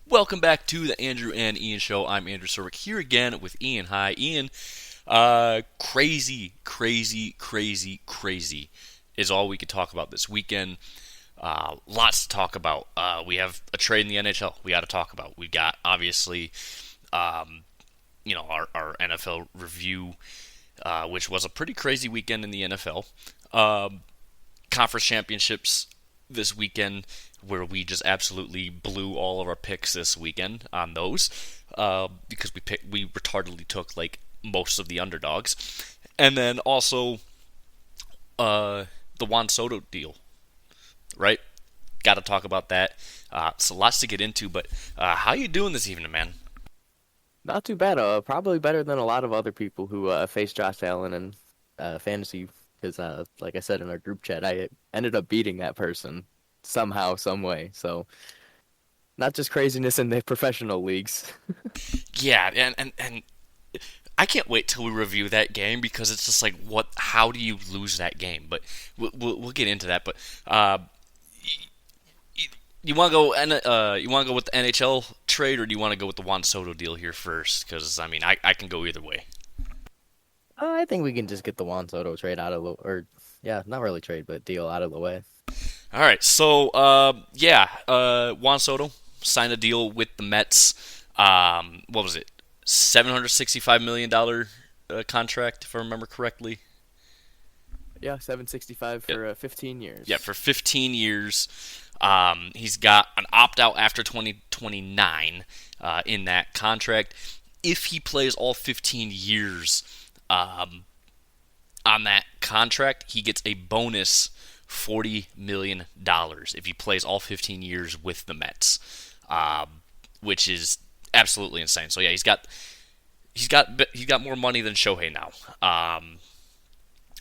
Welcome back to the Andrew and Ian Show. I'm Andrew Sorwick here again with Ian. Hi, Ian. Crazy is all we could talk about this weekend. Lots to talk about. We have a trade in the NHL we got to talk about. We got, obviously, our NFL review, which was a pretty crazy weekend in the NFL. Conference championships this weekend, where we just absolutely blew all of our picks this weekend on those, because we retardedly took like most of the underdogs, and then also the Juan Soto deal, right? Got to talk about that. So lots to get into, but how you doing this evening, man? Not too bad. Probably better than a lot of other people who face Josh Allen in fantasy. Because, like I said in our group chat, I ended up beating that person somehow, some way. So, not just craziness in the professional leagues. Yeah, and I can't wait till we review that game because it's just like, what? How do you lose that game? But we'll get into that. But you want to go you want to go with the NHL trade, or do you want to go with the Juan Soto deal here first? Because I mean, I can go either way. I think we can just get the Juan Soto trade out of the, or yeah, not really trade, but deal out of the way. All right, so Juan Soto signed a deal with the Mets. What was it? $765 million contract, if I remember correctly. Yeah, 765 Yep. for 15 Yeah, years. for 15 years. He's got an opt out after 2029 in that contract. If he plays all 15 years um, on that contract, he gets a bonus $40 million if he plays all 15 years with the Mets, which is absolutely insane. So yeah, he's got more money than Shohei now,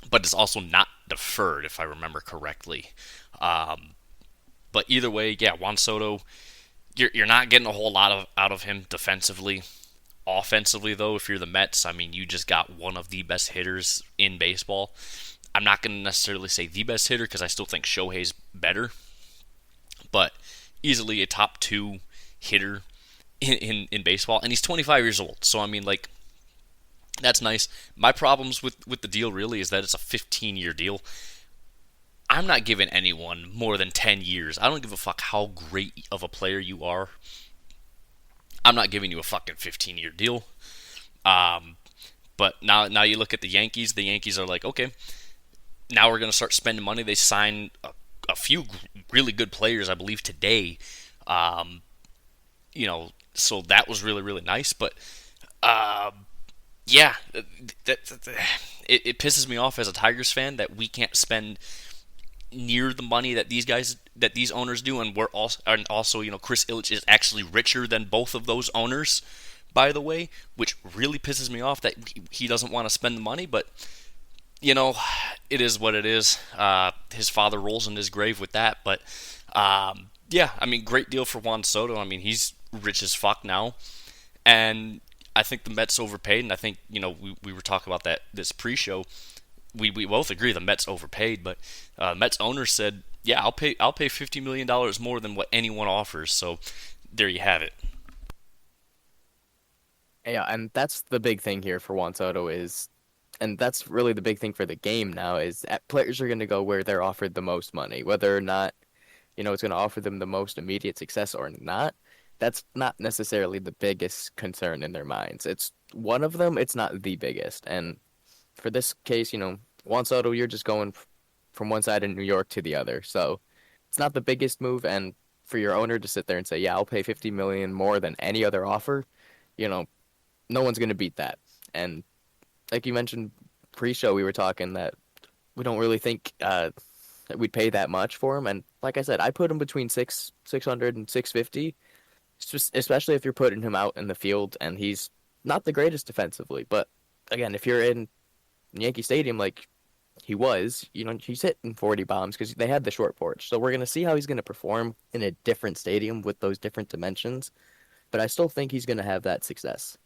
but it's also not deferred if I remember correctly. Um, but either way, yeah, Juan Soto, you're not getting a whole lot out of him defensively. Offensively, though, if you're the Mets, I mean, you just got one of the best hitters in baseball. I'm not going to necessarily say the best hitter because I still think Shohei's better, but easily a top two hitter in baseball. And he's 25 years old. So, I mean, like, that's nice. My problems with the deal really is that it's a 15-year deal. I'm not giving anyone more than 10 years. I don't give a fuck how great of a player you are. I'm not giving you a fucking 15-year deal. Um, but now you look at the Yankees. The Yankees are like, okay, now we're going to start spending money. They signed a few really good players, I believe, today. Um, so that was really nice. But yeah, it pisses me off as a Tigers fan that we can't spend near the money that these owners do, and also Chris Ilitch is actually richer than both of those owners, by the way, which really pisses me off that he doesn't want to spend the money. But you know, it is what it is. His father rolls in his grave with that. But yeah, I mean, great deal for Juan Soto. I mean, he's rich as fuck now, and I think the Mets overpaid. And I think we were talking about that this pre-show. We both agree the Mets overpaid, but Mets owner said, "Yeah, I'll pay $50 million more than what anyone offers." So there you have it. Yeah, and that's the big thing here for Juan Soto is, and that's really the big thing for the game now is that players are going to go where they're offered the most money, whether or not it's going to offer them the most immediate success or not. That's not necessarily the biggest concern in their minds. It's one of them, it's not the biggest. And for this case, Juan Soto, you're just going from one side of New York to the other. So it's not the biggest move. And for your owner to sit there and say, yeah, I'll pay 50 million more than any other offer, you know, no one's going to beat that. And like you mentioned pre-show, we were talking that we don't really think that we'd pay that much for him. And like I said, I put him between 600 and 650. It's just, especially if you're putting him out in the field and he's not the greatest defensively. But again, if you're in Yankee Stadium like he was, he's hitting 40 bombs because they had the short porch. So we're going to see how he's going to perform in a different stadium with those different dimensions. But I still think he's going to have that success.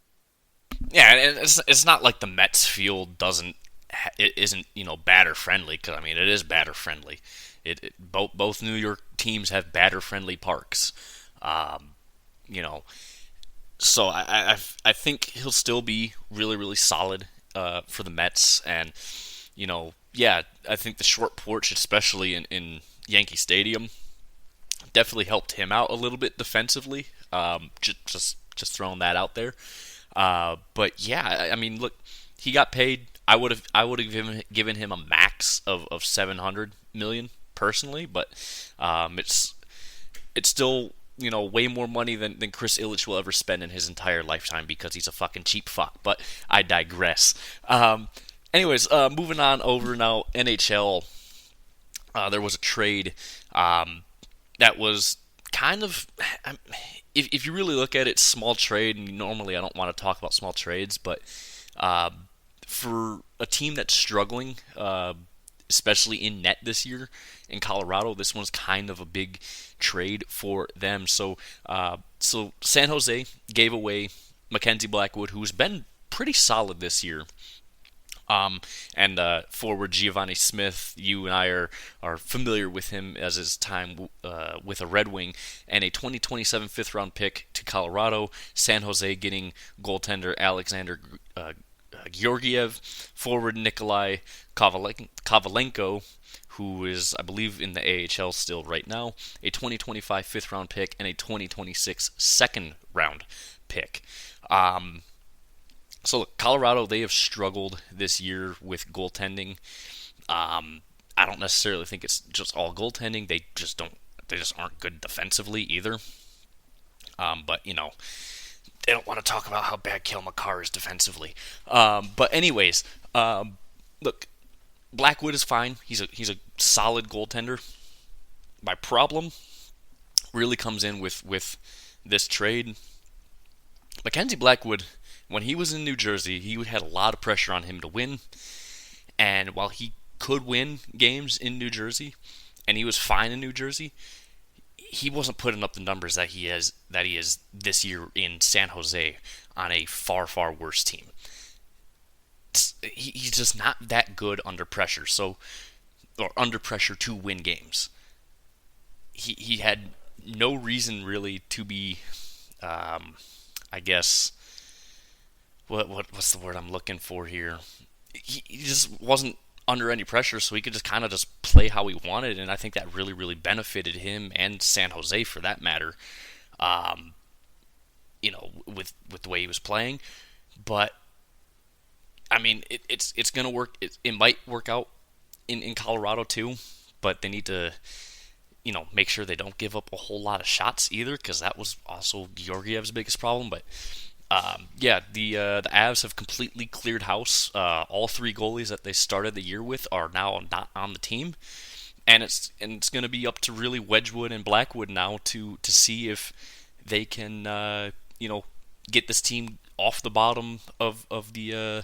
Yeah, and it's not like the Mets field it isn't batter friendly, because I mean it is batter friendly. Both New York teams have batter friendly parks. Um, You know, so I think he'll still be really really solid for the Mets, and yeah, I think the short porch, especially in Yankee Stadium, definitely helped him out a little bit defensively. Just throwing that out there. But yeah, I mean, look, he got paid. I would have given him a max of 700 million personally, but it's still way more money than Chris Ilitch will ever spend in his entire lifetime because he's a fucking cheap fuck. But I digress. Anyways, moving on over now, NHL. There was a trade that was kind of, if you really look at it, small trade. And normally I don't want to talk about small trades, but uh, for a team that's struggling, especially in net this year in Colorado, this one's kind of a big trade for them. So San Jose gave away Mackenzie Blackwood, who's been pretty solid this year. And forward Giovanni Smith, you and I are familiar with him as his time with a Red Wing, and a 2027 fifth round pick to Colorado. San Jose getting goaltender Alexander Georgiev, forward Nikolai Kovalenko, who is, I believe, in the AHL still right now, a 2025 fifth round pick, and a 2026 second round pick. So look, Colorado, they have struggled this year with goaltending. I don't necessarily think it's just all goaltending. They just don't. They just aren't good defensively either. But they don't want to talk about how bad Cale Makar is defensively. But anyways, look, Blackwood is fine. He's a solid goaltender. My problem really comes in with this trade. Mackenzie Blackwood, when he was in New Jersey, he had a lot of pressure on him to win. And while he could win games in New Jersey, and he was fine in New Jersey, he wasn't putting up the numbers that he is this year in San Jose on a far far worse team. He's just not that good under pressure. Or under pressure to win games. He had no reason really to be, I guess, what's the word I'm looking for here? He just wasn't under any pressure, so he could just kind of just play how he wanted, and I think that really really benefited him and San Jose for that matter. With the way he was playing, but I mean it's gonna work. It might work out in Colorado too, but they need to make sure they don't give up a whole lot of shots either, because that was also Georgiev's biggest problem. But yeah, the Avs have completely cleared house. All three goalies that they started the year with are now not on the team, and it's going to be up to really Wedgwood and Blackwood now to see if they can get this team off the bottom of the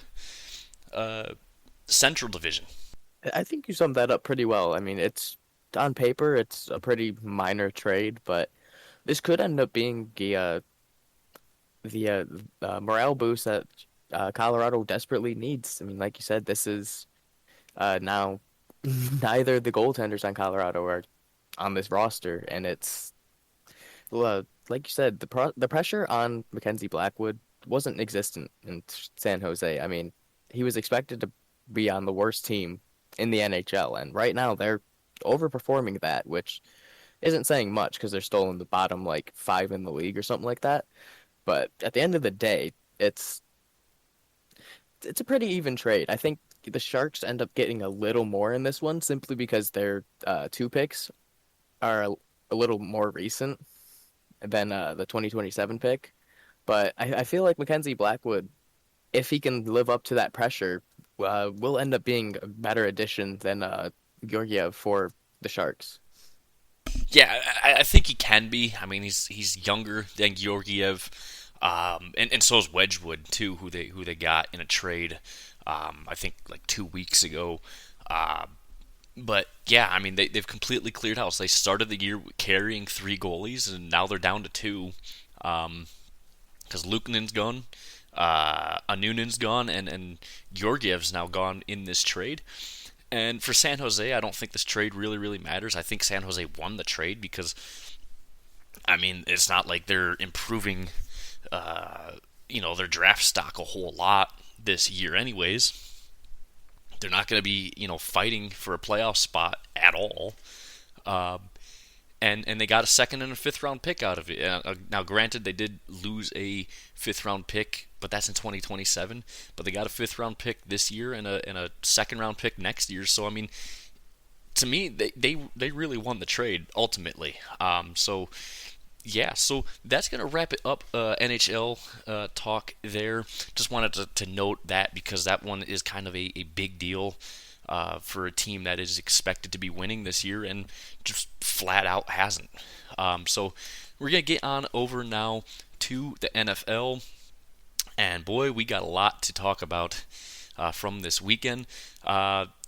Central Division. I think you summed that up pretty well. I mean, it's on paper, it's a pretty minor trade, but this could end up being the morale boost that Colorado desperately needs. I mean, like you said, this is now neither the goaltenders on Colorado are on this roster, and it's like you said, the pressure on Mackenzie Blackwood wasn't existent in San Jose. I mean, he was expected to be on the worst team in the NHL, and right now they're overperforming that, which isn't saying much because they're still in the bottom like 5 in the league or something like that. But at the end of the day, it's a pretty even trade. I think the Sharks end up getting a little more in this one simply because their 2 picks are a little more recent than the 2027 pick. But I feel like Mackenzie Blackwood, if he can live up to that pressure, will end up being a better addition than Georgiev for the Sharks. Yeah, I think he can be. I mean, he's younger than Georgiev, and so is Wedgwood too, who they got in a trade, I think like 2 weeks ago. But yeah, I mean they've completely cleared house. They started the year carrying 3 goalies, and now they're down to 2, because Luukkonen's gone, Anunen's gone, and Georgiev's now gone in this trade. And for San Jose, I don't think this trade really, really matters. I think San Jose won the trade because I mean, it's not like they're improving, uh, their draft stock a whole lot this year, anyways. They're not going to be, fighting for a playoff spot at all. Um, and they got a second and a fifth round pick out of it. Now, granted, they did lose a fifth round pick, but that's in 2027. But they got a fifth round pick this year and a second round pick next year. So I mean, to me, they really won the trade ultimately. So yeah, so that's gonna wrap it up. NHL talk there. Just wanted to note that because that one is kind of a big deal for a team that is expected to be winning this year and just flat out hasn't. So we're gonna get on over now to the NFL, and boy, we got a lot to talk about from this weekend.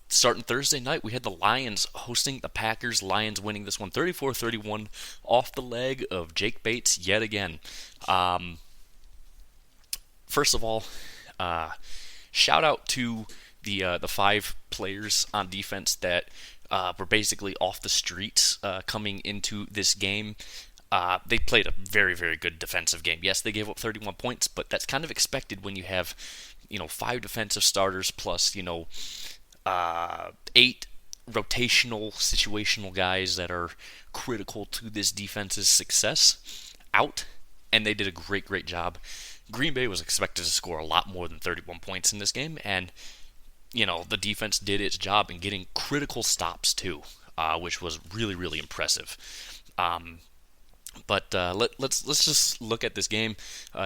Starting Thursday night, we had the Lions hosting the Packers. Lions winning this one 34-31 off the leg of Jake Bates yet again. First of all, shout out to the five players on defense that were basically off the streets coming into this game. They played a very, very good defensive game. Yes, they gave up 31 points, but that's kind of expected when you have, five defensive starters plus, eight rotational, situational guys that are critical to this defense's success out, and they did a great, great job. Green Bay was expected to score a lot more than 31 points in this game, and the defense did its job in getting critical stops too, which was really, really impressive. But let's just look at this game.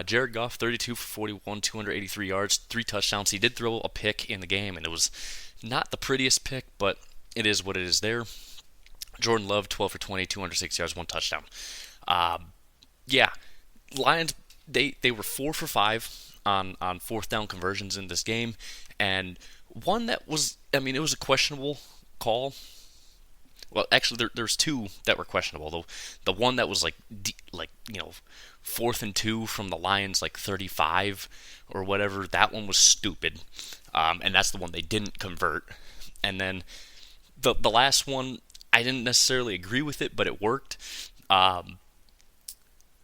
Jared Goff, 32 for 41, 283 yards, 3 touchdowns. He did throw a pick in the game, and it was not the prettiest pick, but it is what it is there. Jordan Love, 12 for 20, 206 yards, 1 touchdown. Yeah, Lions, they were 4 for 5 on fourth down conversions in this game, and one that was, it was a questionable call. Well, actually, there's two that were questionable. The one that was fourth and 2 from the Lions, 35 or whatever. That one was stupid, and that's the one they didn't convert. And then the last one, I didn't necessarily agree with it, but it worked.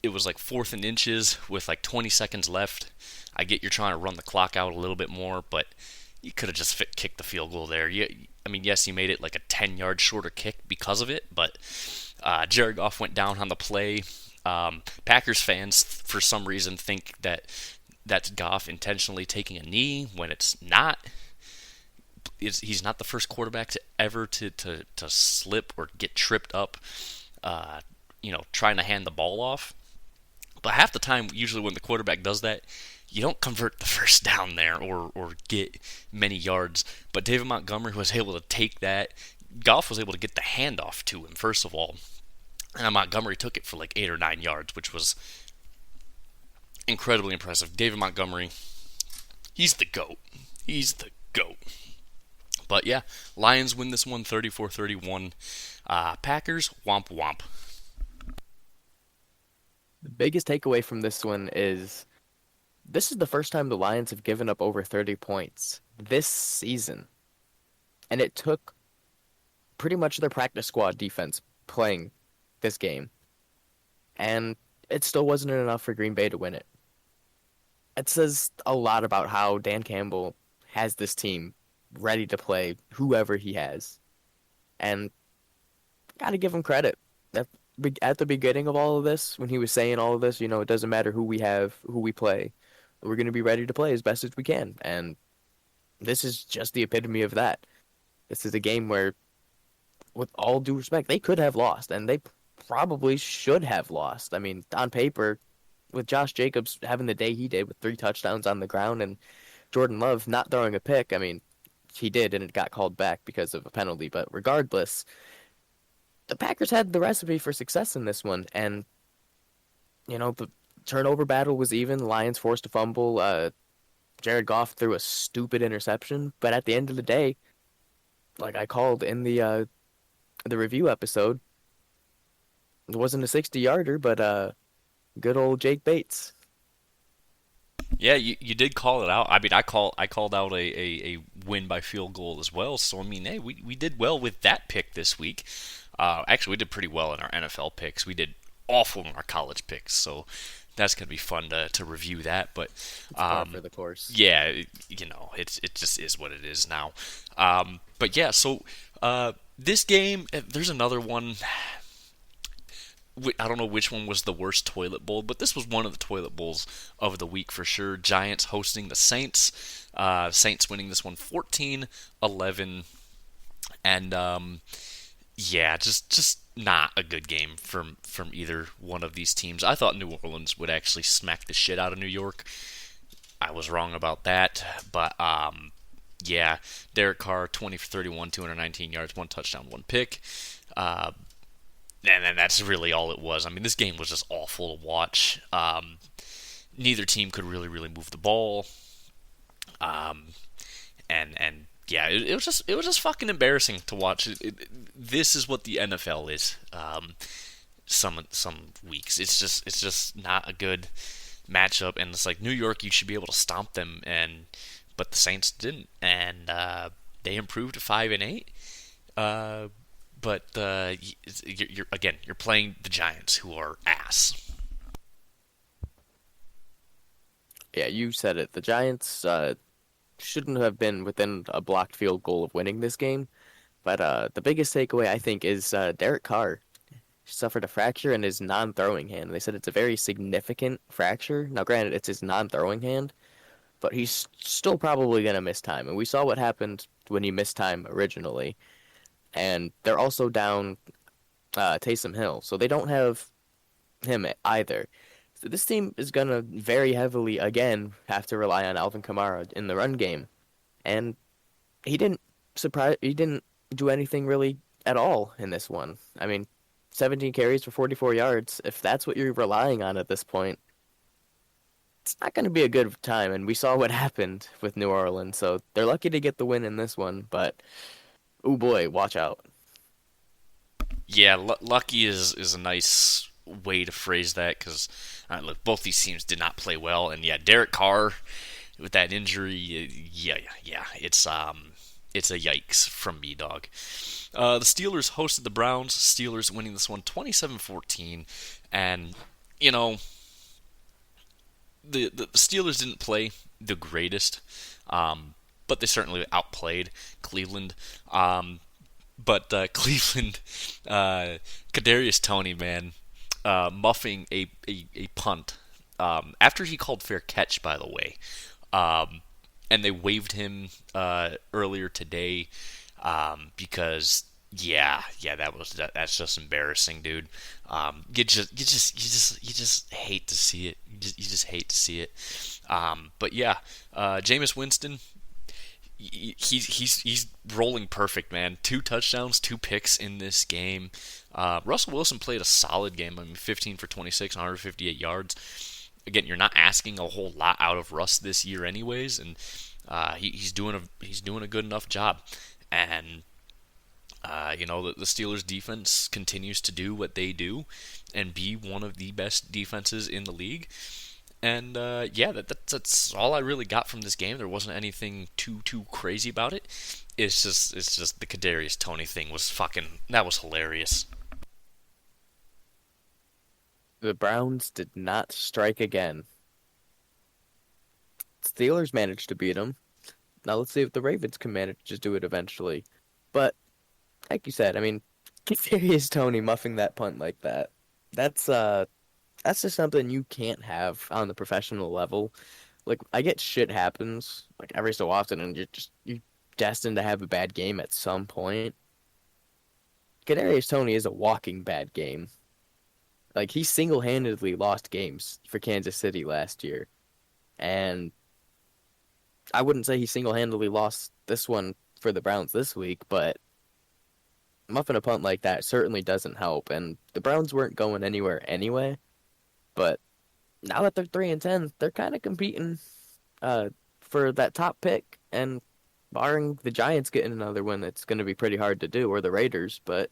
It was fourth and inches with 20 seconds left. I get you're trying to run the clock out a little bit more, but you could have just kicked the field goal there. Yes, you made it a 10-yard shorter kick because of it, but Jared Goff went down on the play. Packers fans, for some reason, think that that's Goff intentionally taking a knee when it's not. He's not the first quarterback to ever to slip or get tripped up, trying to hand the ball off. But half the time, usually when the quarterback does that, you don't convert the first down there or get many yards. But David Montgomery was able to take that. Goff was able to get the handoff to him, first of all. And Montgomery took it for 8 or 9 yards, which was incredibly impressive. David Montgomery, he's the GOAT. He's the GOAT. But yeah, Lions win this one 34-31. Packers, womp womp. The biggest takeaway from this one is this is the first time the Lions have given up over 30 points this season. And it took pretty much their practice squad defense playing this game. And it still wasn't enough for Green Bay to win it. It says a lot about how Dan Campbell has this team ready to play whoever he has. And gotta give him credit. At the beginning of all of this, when he was saying all of this, it doesn't matter who we have, who we play. We're going to be ready to play as best as we can. And this is just the epitome of that. This is a game where, with all due respect, they could have lost, and they probably should have lost. On paper, with Josh Jacobs having the day he did with 3 touchdowns on the ground and Jordan Love not throwing a pick, he did, and it got called back because of a penalty. But regardless, the Packers had the recipe for success in this one, and the turnover battle was even. Lions forced a fumble. Jared Goff threw a stupid interception, but at the end of the day, like I called in the review episode, it wasn't a 60-yarder, but good old Jake Bates. Yeah, you did call it out. I called out a win by field goal as well. So hey, we did well with that pick this week. Actually, we did pretty well in our NFL picks. We did awful in our college picks. So that's gonna be fun to review that. But It's par for the course. yeah, it just is what it is now. But yeah, so this game, there's another one. I don't know which one was the worst toilet bowl, but this was one of the toilet bowls of the week for sure. Giants hosting the Saints. Saints winning this one 14-11. And yeah, just not a good game from either one of these teams. I thought New Orleans would actually smack the shit out of New York. I was wrong about that, but yeah, Derek Carr 20 for 31, 219 yards, one touchdown, one pick. Uh, and then that's really all it was. I mean, this game was just awful to watch. Neither team could really move the ball. And yeah, it was just fucking embarrassing to watch. This is what the NFL is. Some weeks it's just not a good matchup, and it's like New York, you should be able to stomp them, but the Saints didn't, and they improved to 5-8. But you're playing the Giants, who are ass. Yeah, you said it. The Giants shouldn't have been within a blocked field goal of winning this game. But the biggest takeaway, I think, is Derek Carr suffered a fracture in his non-throwing hand. They said it's a very significant fracture. Now, granted, it's his non-throwing hand, but he's still probably going to miss time. And we saw what happened when he missed time originally. And they're also down Taysom Hill, so they don't have him either. So this team is going to very heavily, again, have to rely on Alvin Kamara in the run game. And he didn't do anything really at all in this one. I mean, 17 carries for 44 yards. If that's what you're relying on at this point, it's not going to be a good time. And we saw what happened with New Orleans, so they're lucky to get the win in this one. But oh boy, watch out. Yeah, lucky is a nice way to phrase that, because look, both these teams did not play well, and yeah, Derek Carr with that injury, yeah, it's a yikes from me, dog. The Steelers hosted the Browns. Steelers winning this one 27-14, and you know the Steelers didn't play the greatest, but they certainly outplayed Cleveland. But Cleveland, Kadarius Toney, man, muffing a punt after he called fair catch, by the way. And they waived him earlier today because that's just embarrassing, dude. You just hate to see it. You just hate to see it. But yeah, Jameis Winston, he's rolling perfect, man. 2 touchdowns, 2 picks in this game. Russell Wilson played a solid game. I mean, 15 for 26, 158 yards. Again, you're not asking a whole lot out of Russ this year, anyways, and he's doing a good enough job. And the Steelers defense continues to do what they do and be one of the best defenses in the league. And that's all I really got from this game. There wasn't anything too crazy about it. It's just the Kadarius Toney thing was that was hilarious. The Browns did not strike again. Steelers managed to beat them. Now let's see if the Ravens can manage to do it eventually. But like you said, I mean, Kadarius Toney muffing that punt like that. That's just something you can't have on the professional level. Like, I get shit happens like every so often, and you're destined to have a bad game at some point. Kadarius Toney is a walking bad game. Like, he single-handedly lost games for Kansas City last year, and I wouldn't say he single-handedly lost this one for the Browns this week, but muffing a punt like that certainly doesn't help. And the Browns weren't going anywhere anyway. But now that they're 3-10, they're kind of competing for that top pick. And barring the Giants getting another win, it's going to be pretty hard to do, or the Raiders. But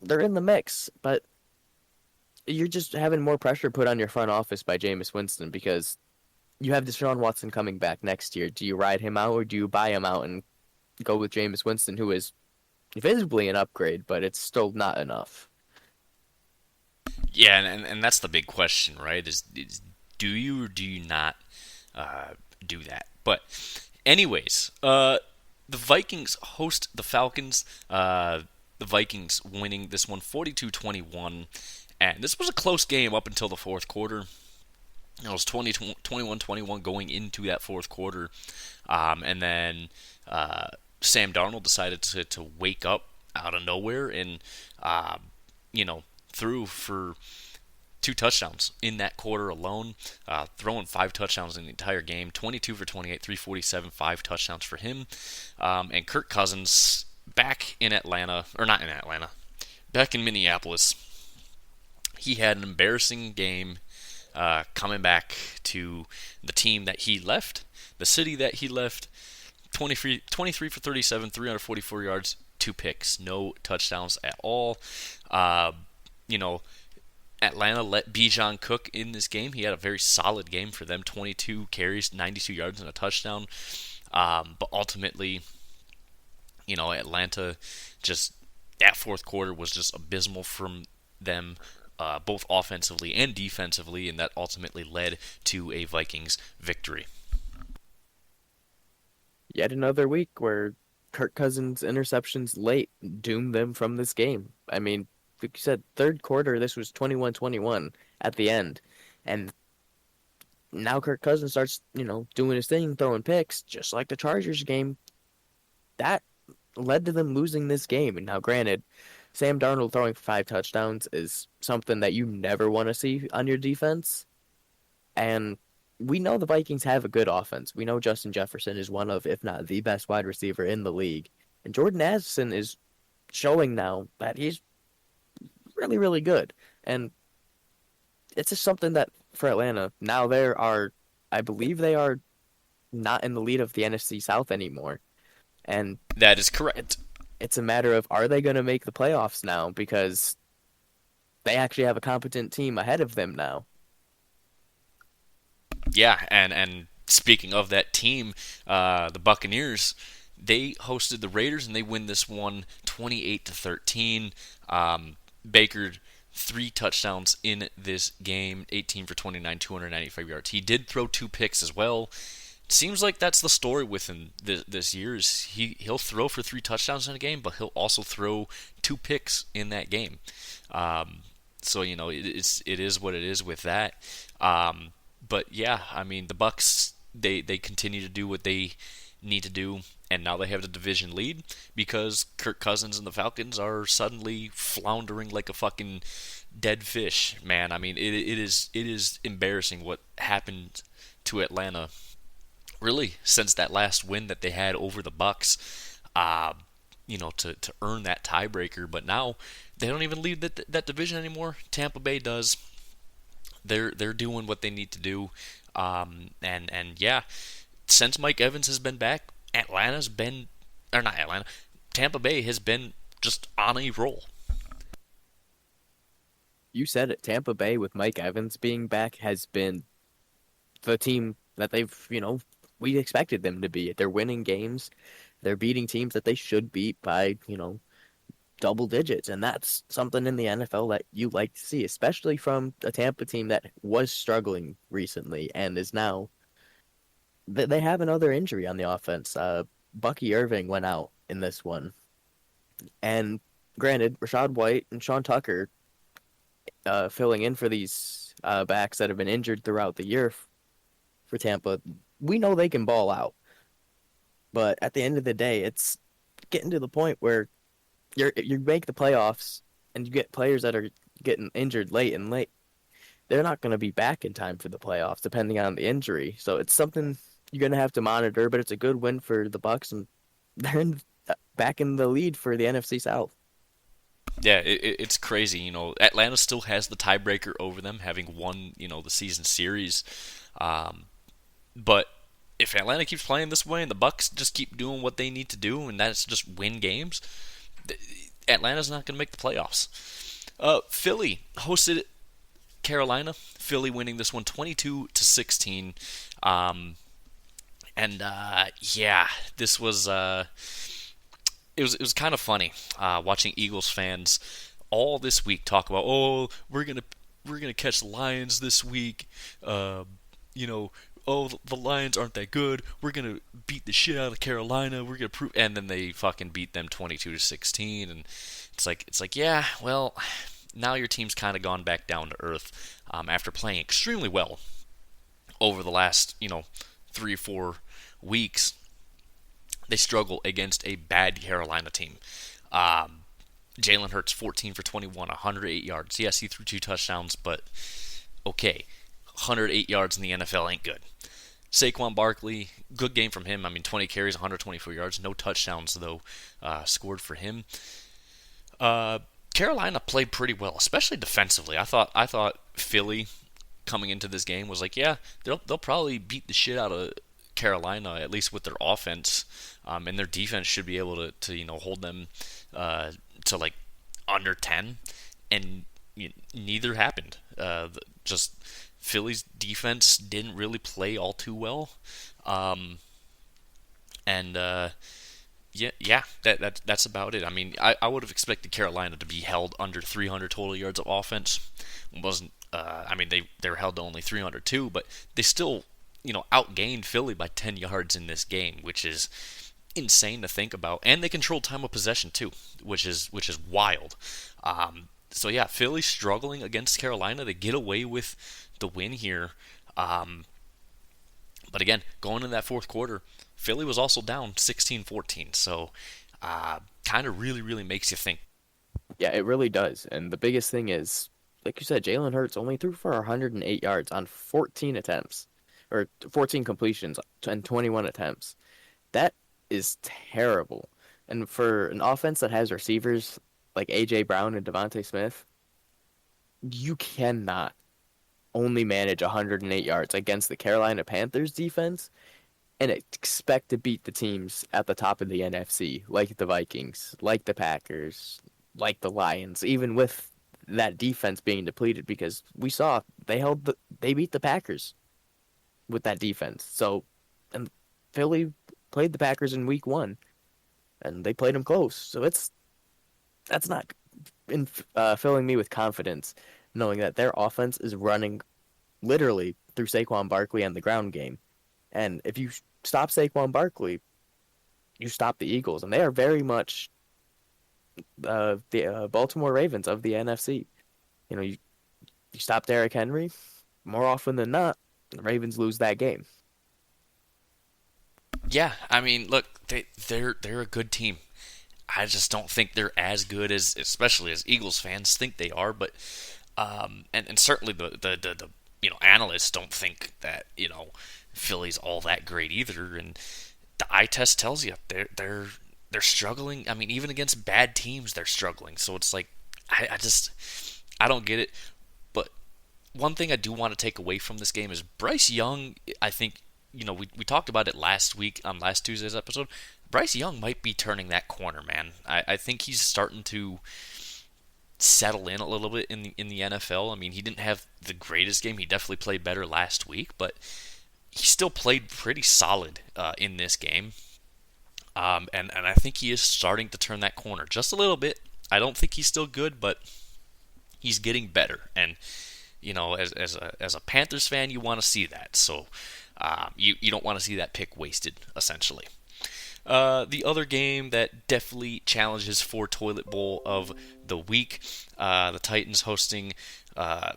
they're in the mix. But you're just having more pressure put on your front office by Jameis Winston, because you have Deshaun Watson coming back next year. Do you ride him out, or do you buy him out and go with Jameis Winston, who is visibly an upgrade, but it's still not enough? Yeah, and that's the big question, right? Is do you or do you not uh, do that? But anyways, the Vikings host the Falcons. The Vikings winning this one 42-21. And this was a close game up until the fourth quarter. It was 21-21 going into that fourth quarter. And then Sam Darnold decided to wake up out of nowhere and, uh, you know, threw for two touchdowns in that quarter alone, throwing five touchdowns in the entire game, 22 for 28, 347, five touchdowns for him. And Kirk Cousins back in Atlanta, or not in Atlanta, back in Minneapolis. He had an embarrassing game coming back to the team that he left, the city that he left. 23 for 37, 344 yards, two picks, no touchdowns at all. Uh, you know, Atlanta let Bijan cook in this game. He had a very solid game for them, 22 carries, 92 yards, and a touchdown. But ultimately, Atlanta just that fourth quarter was just abysmal from them, both offensively and defensively, and that ultimately led to a Vikings victory. Yet another week where Kirk Cousins' interceptions late doomed them from this game. I mean, like you said, third quarter, this was 21-21 at the end. And now Kirk Cousins starts, doing his thing, throwing picks, just like the Chargers game. That led to them losing this game. And now, granted, Sam Darnold throwing five touchdowns is something that you never want to see on your defense. And we know the Vikings have a good offense. We know Justin Jefferson is one of, if not the best wide receiver in the league. And Jordan Addison is showing now that he's really, really good. And it's just something that for Atlanta, now I believe they are not in the lead of the NFC South anymore. And That is it's correct. it's a matter of are they going to make the playoffs now because they actually have a competent team ahead of them now. Yeah, and speaking of that team, the Buccaneers, they hosted the Raiders and they win this one 28-13. Baker three touchdowns in this game, 18 for 29, 295 yards. He did throw two picks as well. Seems like that's the story with him this year. Is he'll throw for three touchdowns in a game, but he'll also throw two picks in that game. So it is what it is with that. But yeah, I mean the Bucks they continue to do what they need to do, and now they have the division lead because Kirk Cousins and the Falcons are suddenly floundering like a fucking dead fish. Man, I mean it is embarrassing what happened to Atlanta. Really, since that last win that they had over the Bucks, uh, to earn that tiebreaker. But now they don't even lead that division anymore. Tampa Bay does. They're doing what they need to do, and yeah, since Mike Evans has been back, Atlanta's been or not Atlanta, Tampa Bay has been just on a roll. You said it. Tampa Bay with Mike Evans being back has been the team that we expected them to be. They're winning games. They're beating teams that they should beat by, double digits. And that's something in the NFL that you like to see, especially from a Tampa team that was struggling recently and is now they have another injury on the offense. Bucky Irving went out in this one. And granted, Rashad White and Sean Tucker filling in for these backs that have been injured throughout the year for Tampa, we know they can ball out. But at the end of the day, it's getting to the point where you make the playoffs and you get players that are getting injured late and late. They're not going to be back in time for the playoffs, depending on the injury. So it's something you're going to have to monitor. But it's a good win for the Bucks, and they're back in the lead for the NFC South. Yeah, it's crazy. Atlanta still has the tiebreaker over them, having won the season series. Um, but if Atlanta keeps playing this way and the Bucks just keep doing what they need to do, and that's just win games, Atlanta's not going to make the playoffs. Philly hosted Carolina. Philly winning this one 22-16. Yeah, this was it was kind of funny watching Eagles fans all this week talk about, oh, we're gonna we're gonna catch the Lions this week. You know, oh, the Lions aren't that good. We're gonna beat the shit out of Carolina. We're gonna prove, and then they fucking beat them 22-16, and it's like yeah, well, now your team's kind of gone back down to earth after playing extremely well over the last 3 or 4 weeks. They struggle against a bad Carolina team. Um, Jalen Hurts 14 for 21, 108 yards. Yes, he threw 2 touchdowns, but okay, 108 yards in the NFL ain't good. Saquon Barkley, good game from him. I mean, 20 carries, 124 yards, no touchdowns though scored for him. Carolina played pretty well, especially defensively. I thought Philly coming into this game was like, yeah, they'll probably beat the shit out of Carolina, at least with their offense, and their defense should be able to hold them to like under 10, and neither happened. Just Philly's defense didn't really play all too well, and yeah, that's about it. I mean, I would have expected Carolina to be held under 300 total yards of offense. It wasn't I mean, they were held to only 302, but they still outgained Philly by 10 yards in this game, which is insane to think about. And they controlled time of possession too, which is wild. So yeah, Philly struggling against Carolina. They get away with the win here. But again, going into that fourth quarter, Philly was also down 16-14. So kind of really makes you think. Yeah, it really does. And the biggest thing is, like you said, Jalen Hurts only threw for 108 yards on 14 attempts, or 14 completions and 21 attempts. That is terrible. And for an offense that has receivers like A.J. Brown and Devontae Smith, you cannot only manage 108 yards against the Carolina Panthers defense and expect to beat the teams at the top of the NFC, like the Vikings, like the Packers, like the Lions, even with that defense being depleted, because we saw they beat the Packers with that defense. So, and Philly played the Packers in week 1 and they played them close. So that's not filling me with confidence, knowing that their offense is running literally through Saquon Barkley and the ground game. And if you stop Saquon Barkley, you stop the Eagles, and they are very much the Baltimore Ravens of the NFC. You stop Derrick Henry, more often than not, the Ravens lose that game. Yeah, I mean, look, they're a good team. I just don't think they're as good as, especially as Eagles fans think they are. But and certainly the analysts don't think that Philly's all that great either. And the eye test tells you they're struggling. I mean, even against bad teams, they're struggling. So it's like I don't get it. But one thing I do want to take away from this game is Bryce Young. I think we talked about it last week on last Tuesday's episode. Bryce Young might be turning that corner, man. I think he's starting to settle in a little bit in the NFL. I mean, he didn't have the greatest game. He definitely played better last week, but he still played pretty solid in this game. And I think he is starting to turn that corner just a little bit. I don't think he's still good, but he's getting better. And as a Panthers fan, you want to see that. So you don't want to see that pick wasted, essentially. The other game that definitely challenges for Toilet Bowl of the week, the Titans hosting the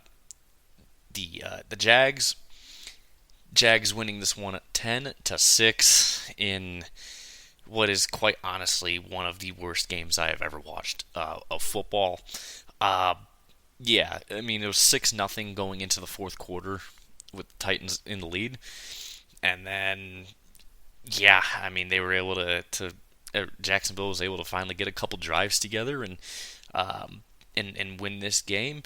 Jags. Jags winning this one 10-6 in what is quite honestly one of the worst games I have ever watched of football. Yeah, I mean, it was 6-0 going into the fourth quarter with the Titans in the lead. And then, yeah, I mean, they were able to Jacksonville was able to finally get a couple drives together and win this game.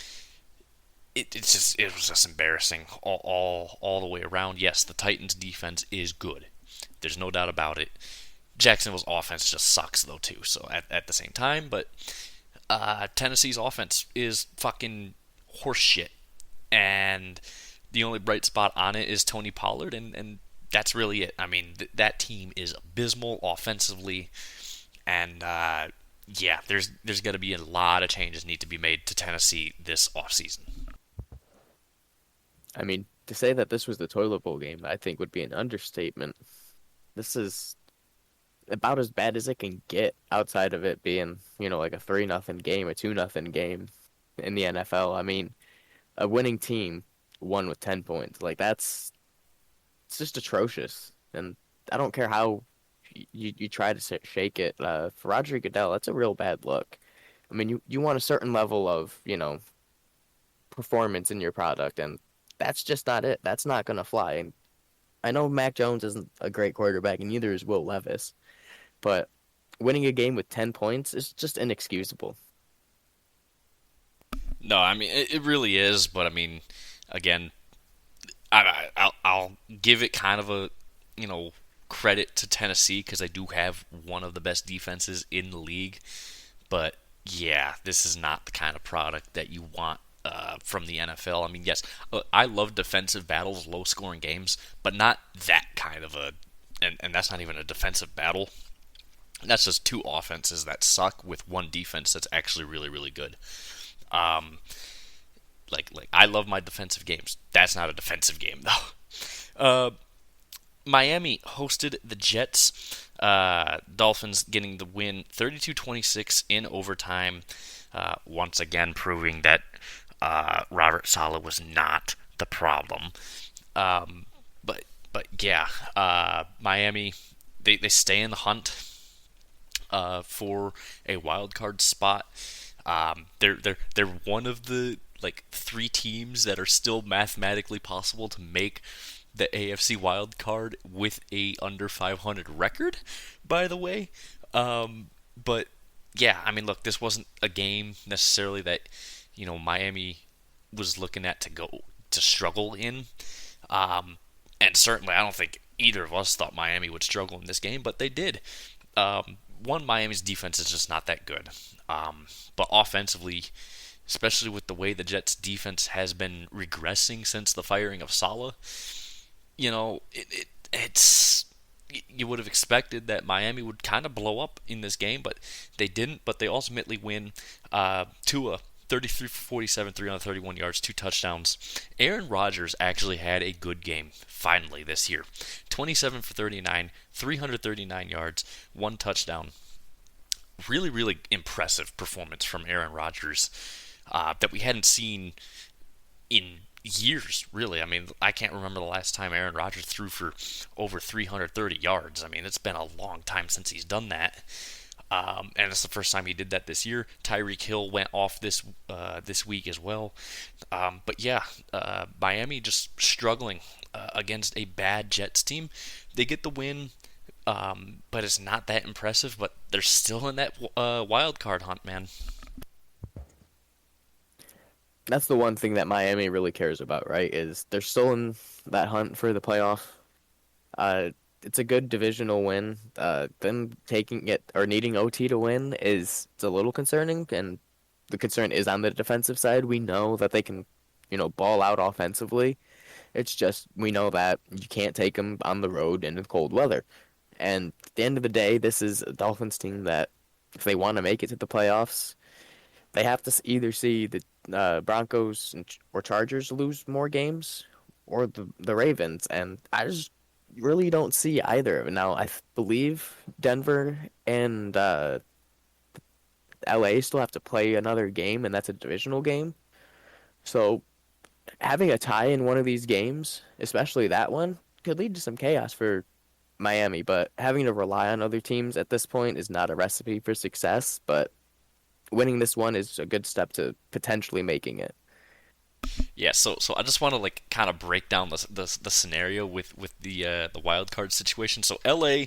It was just embarrassing all the way around. Yes, the Titans' defense is good. There's no doubt about it. Jacksonville's offense just sucks though too. So at the same time, but Tennessee's offense is fucking horseshit, and the only bright spot on it is Tony Pollard, and that's really it. I mean, that team is abysmal offensively, and yeah, there's got to be a lot of changes need to be made to Tennessee this offseason. I mean, to say that this was the toilet bowl game, I think would be an understatement. This is about as bad as it can get outside of it being, like a 3-0 game, a 2-0 game in the NFL. I mean, a winning team won with 10 points. Like it's just atrocious. And I don't care how you try to shake it. For Roger Goodell, that's a real bad look. I mean, you want a certain level of, performance in your product, and that's just not it. That's not going to fly. And I know Mac Jones isn't a great quarterback, and neither is Will Levis, but winning a game with 10 points is just inexcusable. No, I mean it really is, but I mean, again, I'll give it kind of a you know credit to Tennessee because they do have one of the best defenses in the league. But yeah, this is not the kind of product that you want from the NFL. I mean, yes, I love defensive battles, low scoring games, but not that kind of a. And that's not even a defensive battle. That's just two offenses that suck with one defense that's actually really really good. Um, like I love my defensive games. That's not a defensive game though. Uh, Miami hosted the Jets. Dolphins getting the win 32-26 in overtime. Once again proving that Robert Saleh was not the problem. Um, but yeah, Miami they stay in the hunt for a wild card spot. They're one of the like three teams that are still mathematically possible to make the AFC wild card with a under 500 record. By the way, but yeah, I mean, look, this wasn't a game necessarily that Miami was looking at to go to struggle in, and certainly I don't think either of us thought Miami would struggle in this game, but they did. One, Miami's defense is just not that good. But offensively, especially with the way the Jets' defense has been regressing since the firing of Saleh, it's you would have expected that Miami would kind of blow up in this game, but they didn't. But they ultimately win. Tua 33 for 47, 331 yards, 2 touchdowns. Aaron Rodgers actually had a good game finally this year. 27 for 39, 339 yards, 1 touchdown. Really, really impressive performance from Aaron Rodgers that we hadn't seen in years, really. I mean, I can't remember the last time Aaron Rodgers threw for over 330 yards. I mean, it's been a long time since he's done that. And it's the first time he did that this year. Tyreek Hill went off this week as well. But yeah, Miami just struggling against a bad Jets team. They get the win, but it's not that impressive. But they're still in that wild card hunt, man. That's the one thing that Miami really cares about, right? Is they're still in that hunt for the playoff. Uh, it's a good divisional win. Them taking it or needing OT to win is it's a little concerning, and the concern is on the defensive side. We know that they can, ball out offensively. It's just we know that you can't take them on the road in the cold weather. And at the end of the day, this is a Dolphins team that if they want to make it to the playoffs, they have to either see the Broncos or Chargers lose more games, or the Ravens, and I just really don't see either. Now, I believe Denver and LA still have to play another game, and that's a divisional game. So having a tie in one of these games, especially that one, could lead to some chaos for Miami. But having to rely on other teams at this point is not a recipe for success. But winning this one is a good step to potentially making it. Yeah, so I just want to like kind of break down the scenario with the wild card situation. So LA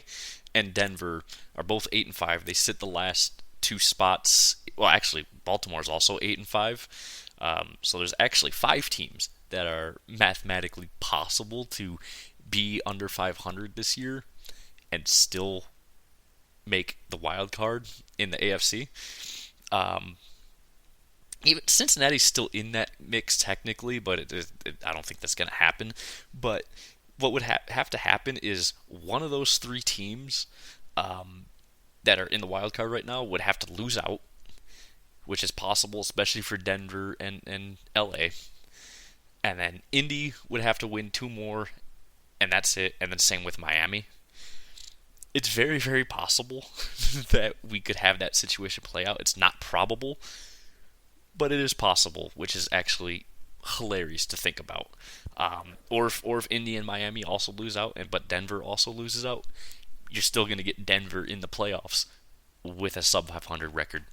and Denver are both 8-5. They sit the last two spots. Well, actually, Baltimore's also 8-5. So there's actually five teams that are mathematically possible to be under 500 this year and still make the wild card in the AFC. Um, Even Cincinnati's still in that mix technically, but I don't think that's going to happen. But what would have to happen is one of those three teams that are in the wild card right now would have to lose out, which is possible, especially for Denver and LA. and then Indy would have to win two more, and that's it. And then same with Miami. It's very, very possible that we could have that situation play out. It's not probable, but it is possible, which is actually hilarious to think about. Or if Indy and Miami also lose out, but Denver also loses out, you're still going to get Denver in the playoffs with a sub 500 record.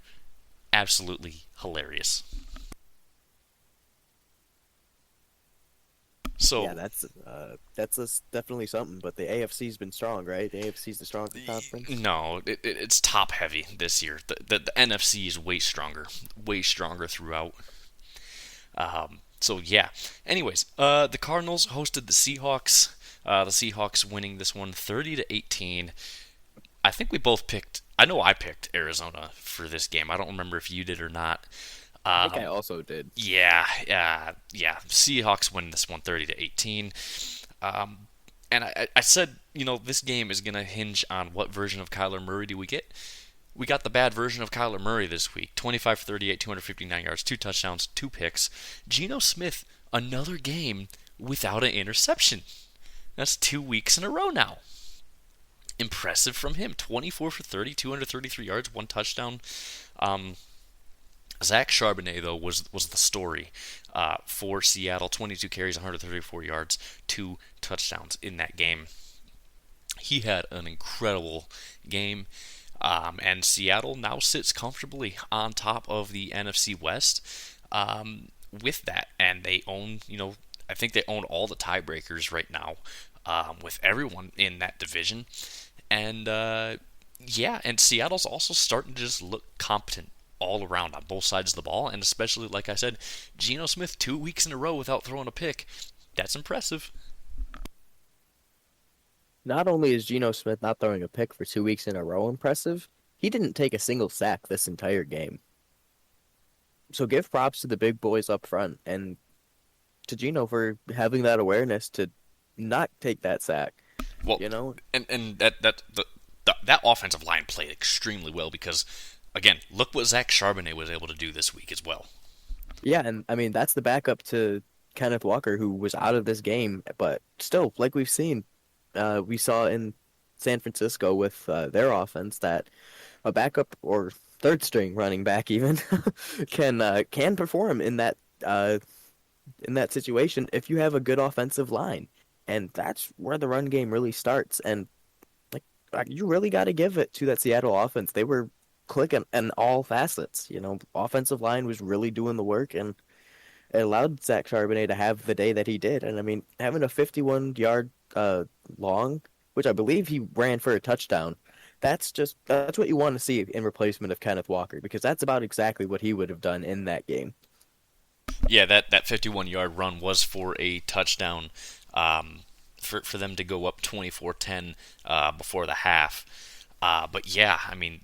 Absolutely hilarious. Yeah, So definitely something. But the AFC's been strong, right? The AFC's the stronger conference. no, it's top heavy this year. The NFC is way stronger throughout. So yeah. Anyways, the Cardinals hosted the Seahawks. The Seahawks winning this one 30-18. I think we both picked. I know I picked Arizona for this game. I don't remember if you did or not. I think I Um, also did. yeah. Seahawks win this one 30-18. Um, and I said, this game is gonna hinge on what version of Kyler Murray do we get. We got the bad version of Kyler Murray this week. 25 for 38, 259 yards, two touchdowns, two picks. Geno Smith, another game without an interception. That's 2 weeks in a row now. Impressive from him. 24 for 30, 233 yards, one touchdown. Um, Zach Charbonnet, though, was the story for Seattle. 22 carries, 134 yards, two touchdowns in that game. He had an incredible game. And Seattle now sits comfortably on top of the NFC West with that. And they own, I think they own all the tiebreakers right now with everyone in that division. And yeah, and Seattle's also starting to just look competent all around on both sides of the ball. And especially, like I said, Geno Smith 2 weeks in a row without throwing a pick. That's impressive. Not only is Geno Smith not throwing a pick for 2 weeks in a row impressive, he didn't take a single sack this entire game. So give props to the big boys up front and to Geno for having that awareness to not take that sack. Well, You know, and that offensive line played extremely well because, again, look what Zach Charbonnet was able to do this week as well. yeah, and I mean that's the backup to Kenneth Walker who was out of this game, but still, like we've seen, we saw in San Francisco with their offense that a backup or third string running back even can perform in that situation if you have a good offensive line, and that's where the run game really starts. And you really got to give it to that Seattle offense. They were clicking in all facets. Offensive line was really doing the work, and it allowed Zach Charbonnet to have the day that he did. And I mean, having a 51-yard long, which I believe he ran for a touchdown, that's what you want to see in replacement of Kenneth Walker, because that's about exactly what he would have done in that game. Yeah, that 51-yard run was for a touchdown for them to go up 24-10 before the half. But yeah, I mean,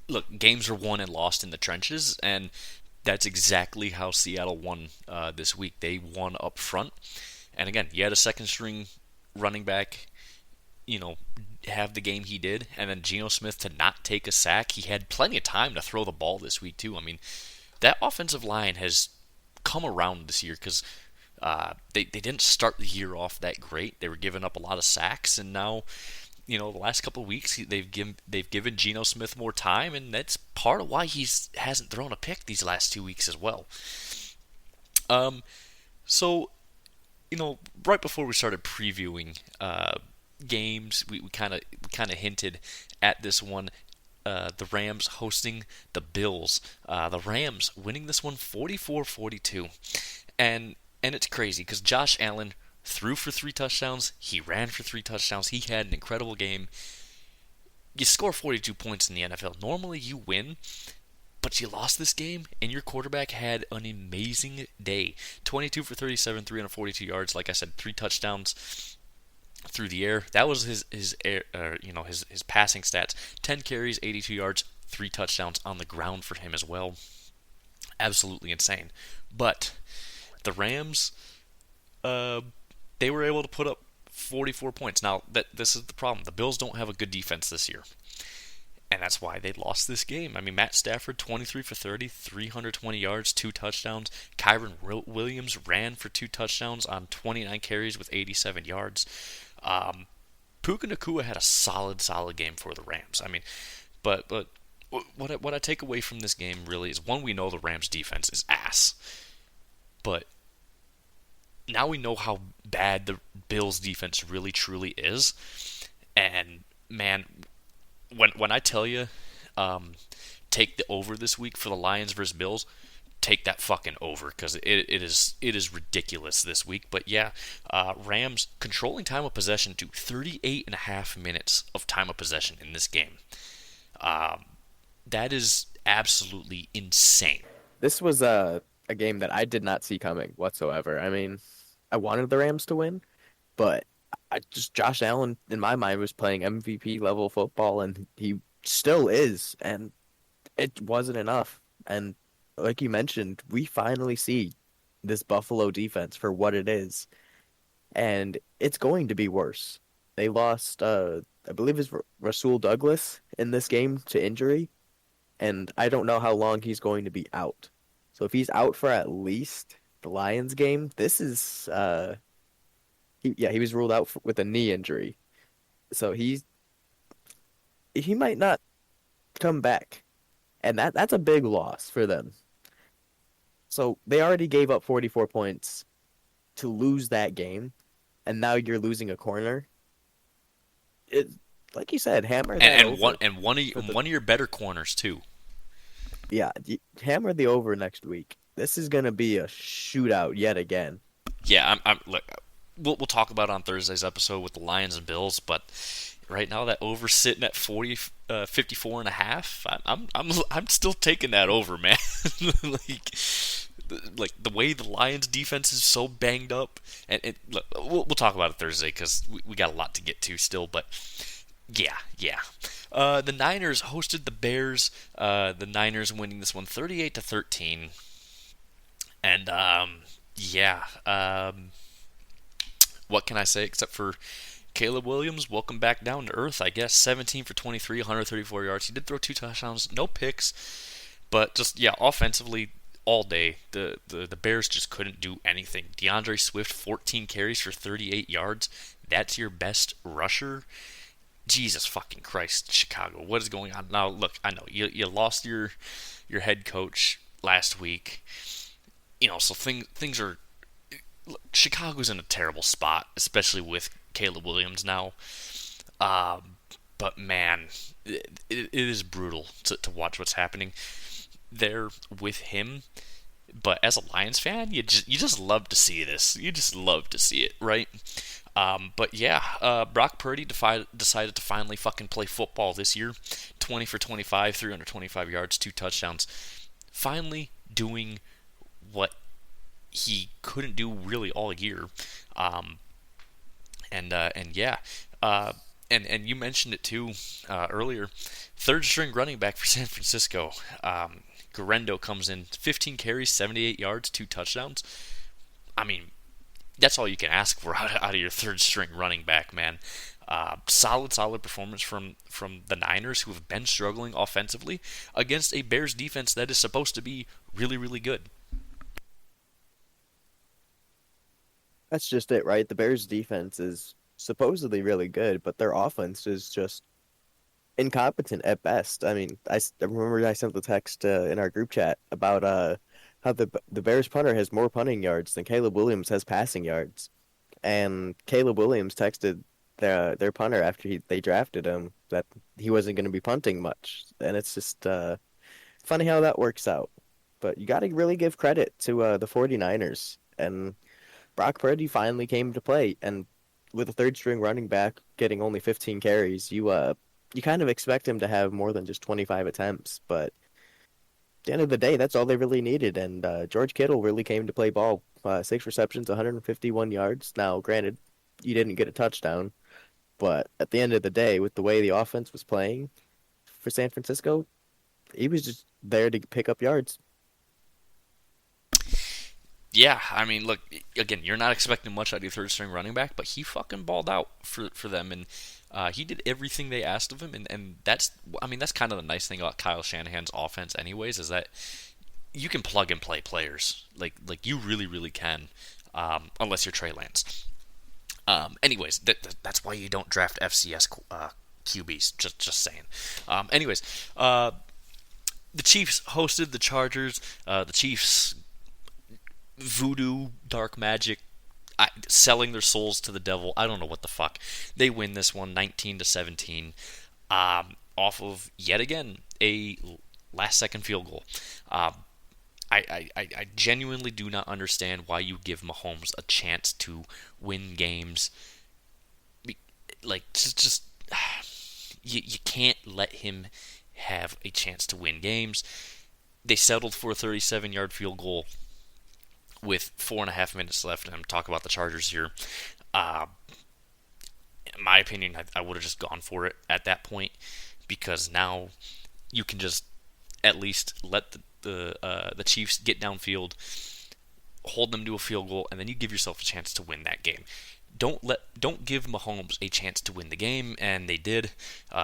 look, games are won and lost in the trenches, and that's exactly how Seattle won this week. They won up front, and again, you had a second string running back, have the game he did, and then Geno Smith to not take a sack. He had plenty of time to throw the ball this week too. I mean, that offensive line has come around this year because they didn't start the year off that great. They were giving up a lot of sacks, and now, the last couple of weeks they've given Geno Smith more time, and that's part of why he hasn't thrown a pick these last 2 weeks as well. So right before we started previewing games, we kind of hinted at this one. The Rams hosting the Bills. The Rams winning this one 44-42. And it's crazy because Josh Allen threw for 3 touchdowns. He ran for 3 touchdowns. He had an incredible game. You score 42 points in the NFL. Normally you win, but you lost this game, and your quarterback had an amazing day. 22 for 37, 342 yards. Like I said, 3 touchdowns through the air. That was his passing stats. 10 carries, 82 yards, 3 touchdowns on the ground for him as well. Absolutely insane. But the Rams, they were able to put up 44 points. Now, this is the problem. The Bills don't have a good defense this year. and that's why they lost this game. I mean, Matt Stafford, 23 for 30, 320 yards, 2 touchdowns. Kyron Williams ran for 2 touchdowns on 29 carries with 87 yards. Puka Nacua had a solid game for the Rams. I mean, but what I take away from this game really is, one, we know the Rams defense is ass, but now we know how bad the Bills defense really truly is. And man, when I tell you, take the over this week for the Lions versus Bills, take that fucking over, because it is ridiculous this week. But yeah, Rams controlling time of possession to 38 and a half minutes of time of possession in this game. That is absolutely insane. This was a game that I did not see coming whatsoever. I mean, I wanted the Rams to win, but Josh Allen in my mind was playing MVP level football, and he still is, and it wasn't enough. And like you mentioned, we finally see this Buffalo defense for what it is, and it's going to be worse. They lost, I believe it's Rasul Douglas in this game to injury, and I don't know how long he's going to be out. So if he's out for at least the Lions game, this is he was ruled out with a knee injury. So he might not come back. And that's a big loss for them. So they already gave up 44 points to lose that game, and now you're losing a corner. It, like you said, hammer that And over. one of your better corners too. Yeah, hammer the over next week. This is gonna be a shootout yet again. Yeah, I'm look. We'll talk about it on Thursday's episode with the Lions and Bills, but right now that over sitting at 54 and a half. I'm still taking that over, man. like the way the Lions defense is so banged up, and look, we'll talk about it Thursday, because we got a lot to get to still, but yeah. The Niners hosted the Bears. The Niners winning this one 38-13, and what can I say except for Caleb Williams, welcome back down to earth, I guess. 17 for 23, 134 yards. He did throw 2 touchdowns, no picks, but just, yeah, offensively, all day, the Bears just couldn't do anything. DeAndre Swift, 14 carries for 38 yards. That's your best rusher? Jesus fucking Christ, Chicago. What is going on? Now, look, I know, you lost your head coach last week. So things are... Chicago's in a terrible spot, especially with Caleb Williams now. But man, it is brutal to watch what's happening there with him. But as a Lions fan, you just love to see this. You just love to see it, right? But yeah, Brock Purdy decided to finally fucking play football this year. 20 for 25, 325 yards, 2 touchdowns. Finally doing what he couldn't do really all year. And you mentioned it too earlier. Third string running back for San Francisco. Guerrero comes in, 15 carries, 78 yards, 2 touchdowns. I mean, that's all you can ask for out of your third string running back, man. Solid performance from the Niners, who have been struggling offensively against a Bears defense that is supposed to be really, really good. That's just it, right? The Bears defense is supposedly really good, but their offense is just incompetent at best. I mean, I remember I sent the text in our group chat about how the Bears punter has more punting yards than Caleb Williams has passing yards, and Caleb Williams texted their punter after they drafted him that he wasn't going to be punting much, and it's just funny how that works out. But you got to really give credit to the 49ers, and Brock Purdy finally came to play, and with a third string running back getting only 15 carries, you kind of expect him to have more than just 25 attempts, but at the end of the day, that's all they really needed, and George Kittle really came to play ball. 6 receptions, 151 yards. Now, granted, he didn't get a touchdown, but at the end of the day, with the way the offense was playing for San Francisco, he was just there to pick up yards. Yeah, I mean, look, again, you're not expecting much out of your third string running back, but he fucking balled out for them, and he did everything they asked of him, and that's, I mean, that's kind of the nice thing about Kyle Shanahan's offense, anyways, is that you can plug and play players, like you really, really can, unless you're Trey Lance. Anyways, that's why you don't draft FCS QBs. Just saying. Anyways, the Chiefs hosted the Chargers. The Chiefs voodoo, dark magic, selling their souls to the devil. I don't know what the fuck. They win this one, 19-17, off of yet again a last-second field goal. I genuinely do not understand why you give Mahomes a chance to win games. Like, just you can't let him have a chance to win games. They settled for a 37-yard field goal with 4.5 minutes left, and I'm talking about the Chargers here. In my opinion, I would have just gone for it at that point, because now you can just at least let the Chiefs get downfield, hold them to a field goal, and then you give yourself a chance to win that game. Don't give Mahomes a chance to win the game, and they did.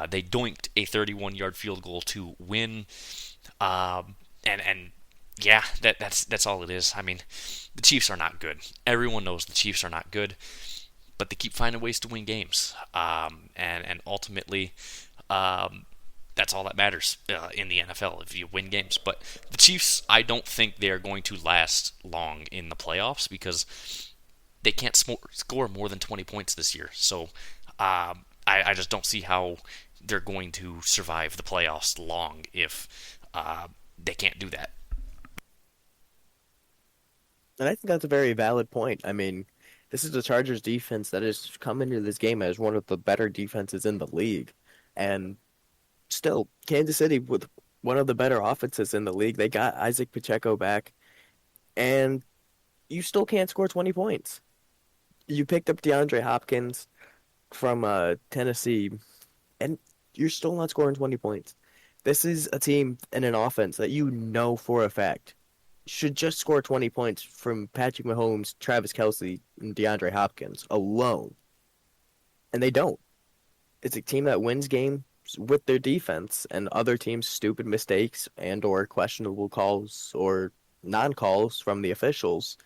They doinked a 31-yard field goal to win, and yeah, that's all it is. I mean, the Chiefs are not good. Everyone knows the Chiefs are not good, but they keep finding ways to win games, and ultimately, that's all that matters in the NFL, if you win games. But the Chiefs, I don't think they are going to last long in the playoffs, because they can't score more than 20 points this year. So I just don't see how they're going to survive the playoffs long if they can't do that. And I think that's a very valid point. I mean, this is the Chargers defense that has come into this game as one of the better defenses in the league. And still, Kansas City with one of the better offenses in the league. They got Isaac Pacheco back, and you still can't score 20 points. You picked up DeAndre Hopkins from Tennessee, and you're still not scoring 20 points. This is a team and an offense that you know for a fact should just score 20 points from Patrick Mahomes, Travis Kelce, and DeAndre Hopkins alone. And they don't. It's a team that wins games with their defense, and other teams' stupid mistakes and or questionable calls or non-calls from the officials,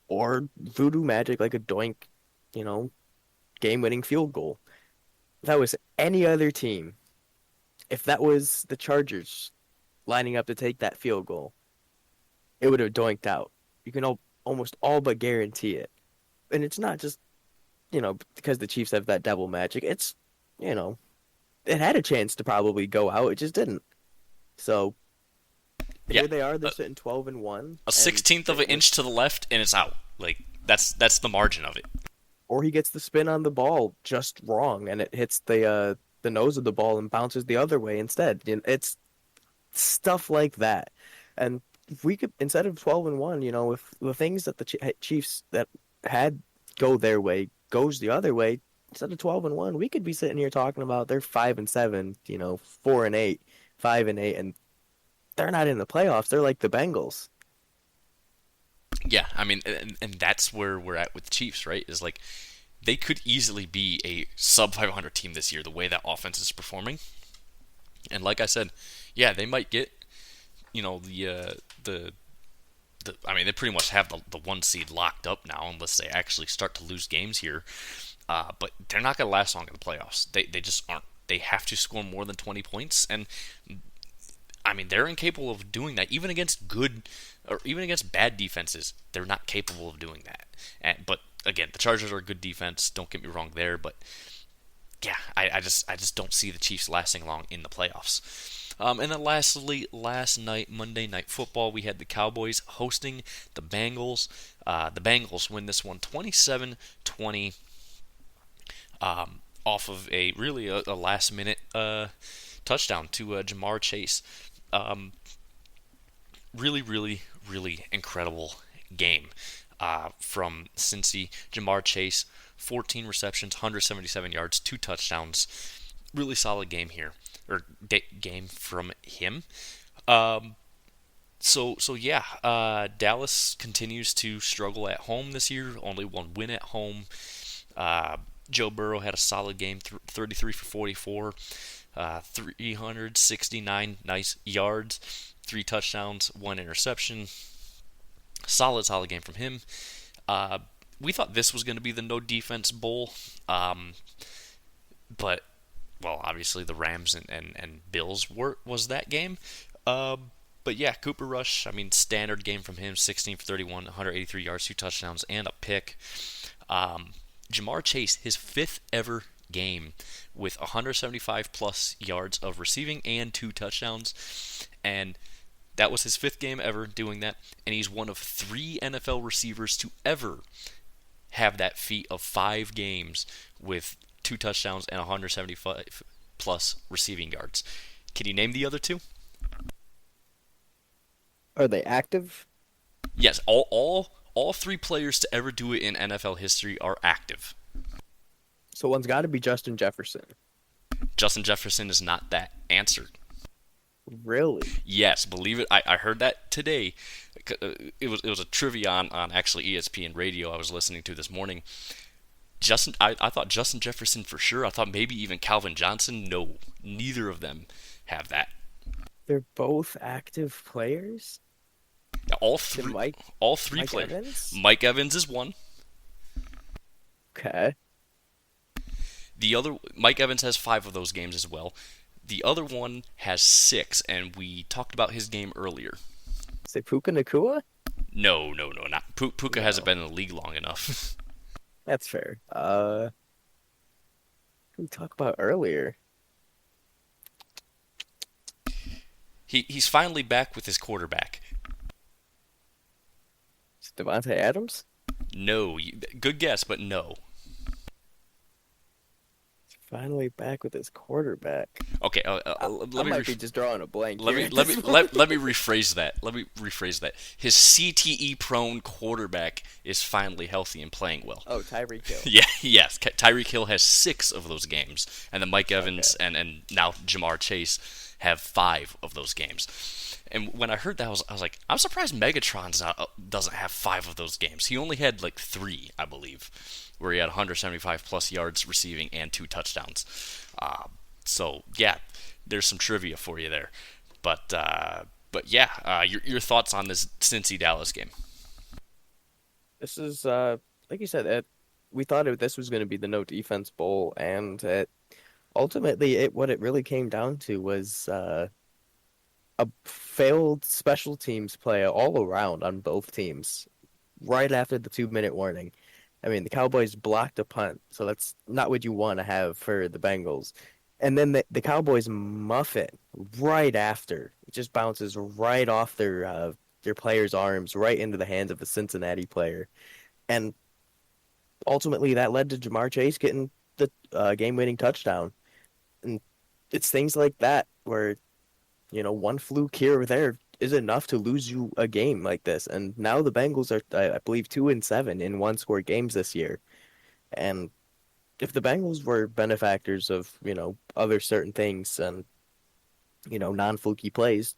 or voodoo magic like a doink, you know, game-winning field goal. If that was any other team, if that was the Chargers lining up to take that field goal, it would have doinked out. You can almost all but guarantee it. And it's not just, because the Chiefs have that devil magic. It's, you know, it had a chance to probably go out. It just didn't. So Yeah, here they are. They're sitting 12-1. a 16th of an inch to the left, and it's out. Like, that's the margin of it. Or he gets the spin on the ball just wrong, and it hits the nose of the ball and bounces the other way instead. It's stuff like that. And if we could, instead of 12-1, if the things that the Chiefs that had go their way goes the other way, instead of 12-1, we could be sitting here talking about they're 5-7, 4-8, 5-8, and they're not in the playoffs. They're like the Bengals. Yeah, I mean, and that's where we're at with the Chiefs, right? Is like they could easily be a sub 500 team this year, the way that offense is performing. And like I said, yeah, they might get, the I mean, they pretty much have the one seed locked up now, unless they actually start to lose games here. But they're not going to last long in the playoffs. They just aren't. They have to score more than 20 points, and I mean, they're incapable of doing that. Even against good, or even against bad defenses, they're not capable of doing that. But again, the Chargers are a good defense. Don't get me wrong there, but yeah, I just don't see the Chiefs lasting long in the playoffs. And then lastly, last night, Monday Night Football, we had the Cowboys hosting the Bengals. The Bengals win this one 27-20, off of a really a last-minute touchdown to Jamar Chase. Really, really, really incredible game from Cincy. Jamar Chase, 14 receptions, 177 yards, 2 touchdowns. Really solid game here, or game from him. So yeah, Dallas continues to struggle at home this year. Only one win at home. Uh, Joe Burrow had a solid game, 33 for 44, 369 nice yards, three touchdowns, one interception. Solid game from him. Uh, we thought this was going to be the no defense bowl, um, but well, obviously the Rams and Bills was that game. Uh, but yeah, Cooper Rush, I mean, standard game from him, 16 for 31, 183 yards, two touchdowns, and a pick. Um, Jamar Chase, his fifth ever game with 175 plus yards of receiving and two touchdowns. And that was his fifth game ever doing that. And he's one of three NFL receivers to ever have that feat of 5 games with two touchdowns and 175 plus receiving yards. Can you name the other two? Are they active? Yes, all three players to ever do it in NFL history are active. So one's got to be Justin Jefferson. Justin Jefferson is not that answer. Really? Yes, believe it. I heard that today. It was a trivia on actually ESPN radio I was listening to this morning. I thought Justin Jefferson for sure. I thought maybe even Calvin Johnson. No, neither of them have that. They're both active players? All Did three, Mike all three Mike players. Evans? Mike Evans is one. Okay. The other Mike Evans has 5 of those games as well. The other one has 6, and we talked about his game earlier. Is it Puka Nakua? No, not Puka hasn't No. been in the league long enough. That's fair. Who we talked about earlier? He's finally back with his quarterback. Is it Devontae Adams? No, good guess, but no. Finally back with his quarterback. Okay, I, I let me might be just drawing a blank let here me at let this me point. let me rephrase that. Let me rephrase that. His CTE prone quarterback is finally healthy and playing well. Oh, Tyreek Hill. Yeah, yes. Tyreek Hill has 6 of those games, and then Mike Okay. Evans and now Jamar Chase have 5 of those games. And when I heard that, I was like, I'm surprised Megatron's doesn't have 5 of those games. He only had like 3, I believe, where he had 175 plus yards receiving and 2 touchdowns. So yeah, there's some trivia for you there. But yeah, your thoughts on this Cincy Dallas game? This is like you said, we thought this was going to be the no defense bowl, and ultimately, what it really came down to was a failed special teams play all around on both teams. Right after the 2-minute warning, I mean, the Cowboys blocked a punt, so that's not what you want to have for the Bengals. And then the Cowboys muff it right after. It just bounces right off their player's arms, right into the hands of the Cincinnati player. And ultimately, that led to Jamar Chase getting the game-winning touchdown. And it's things like that where, one fluke here or there is enough to lose you a game like this. And now the Bengals are, I believe, 2-7 in one-score games this year. And if the Bengals were benefactors of, other certain things and, non-fluky plays,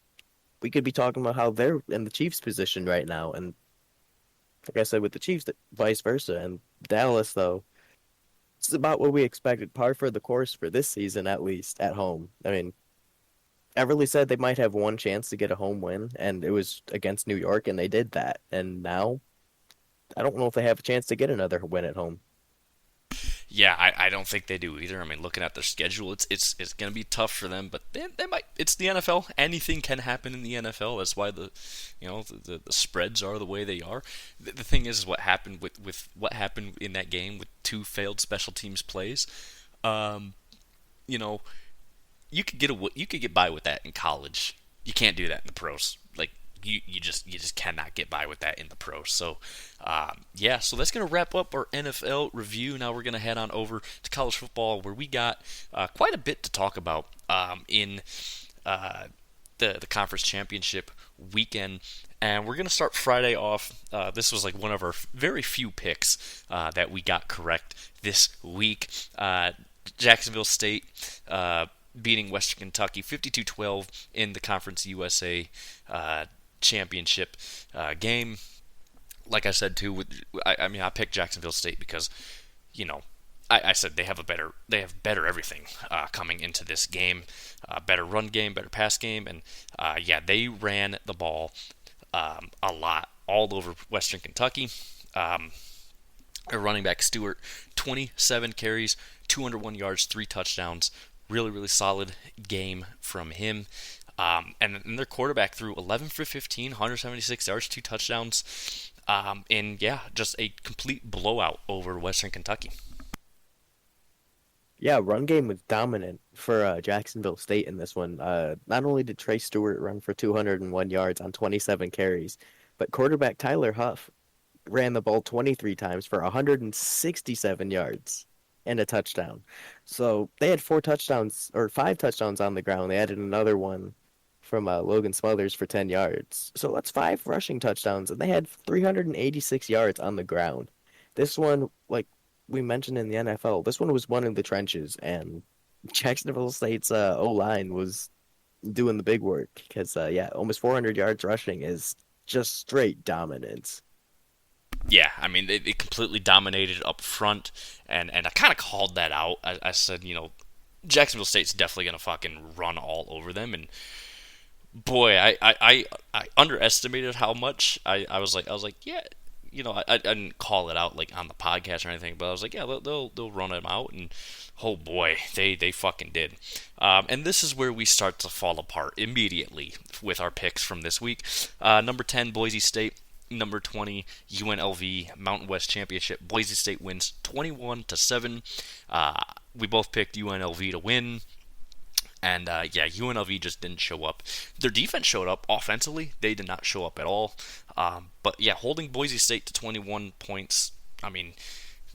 we could be talking about how they're in the Chiefs' position right now. And like I said, with the Chiefs, vice versa. And Dallas, though, it's about what we expected, par for the course for this season, at least, at home. I mean, Everly said they might have one chance to get a home win, and it was against New York, and they did that. And now, I don't know if they have a chance to get another win at home. Yeah, I don't think they do either. I mean, looking at their schedule, it's going to be tough for them, but they might. It's the NFL. Anything can happen in the NFL. That's why the spreads are the way they are. The thing is what happened with what happened in that game with 2 failed special teams plays. Um, you know, you could get by with that in college. You can't do that in the pros. Like you just cannot get by with that in the pros. So yeah, so that's gonna wrap up our NFL review. Now we're gonna head on over to college football, where we got quite a bit to talk about in uh, the conference championship weekend. And we're going to start Friday off. This was like one of our very few picks that we got correct this week. Jacksonville State beating Western Kentucky 52-12 in the Conference USA championship game. Like I said too, I mean I picked Jacksonville State because you know I said they have better everything coming into this game, better run game, better pass game, and yeah, they ran the ball a lot all over Western Kentucky. Their running back Stewart, 27 carries, 201 yards, 3 touchdowns. Really, really solid game from him. And their quarterback threw 11 for 15, 176 yards, 2 touchdowns. And yeah, just a complete blowout over Western Kentucky. Yeah, run game was dominant for Jacksonville State in this one. Not only did Trey Stewart run for 201 yards on 27 carries, but quarterback Tyler Huff ran the ball 23 times for 167 yards and a touchdown. So they had 4 touchdowns or 5 touchdowns on the ground. They added another one from Logan Smothers for 10 yards. So that's 5 rushing touchdowns, and they had 386 yards on the ground. This one, like we mentioned in the NFL, this one was won in the trenches, and Jacksonville State's O-line was doing the big work because, yeah, almost 400 yards rushing is just straight dominance. Yeah, I mean, they completely dominated up front, and I kind of called that out. I said, Jacksonville State's definitely going to fucking run all over them, and boy, I underestimated how much. I was like, yeah, I didn't call it out like on the podcast or anything, but I was like, yeah, they'll run them out, and oh boy, they fucking did. And this is where we start to fall apart immediately with our picks from this week. Number 10, Boise State. Number 20, UNLV Mountain West Championship. Boise State wins 21-7. We both picked UNLV to win. And yeah, UNLV just didn't show up. Their defense showed up offensively. They did not show up at all. But yeah, holding Boise State to 21 points. I mean,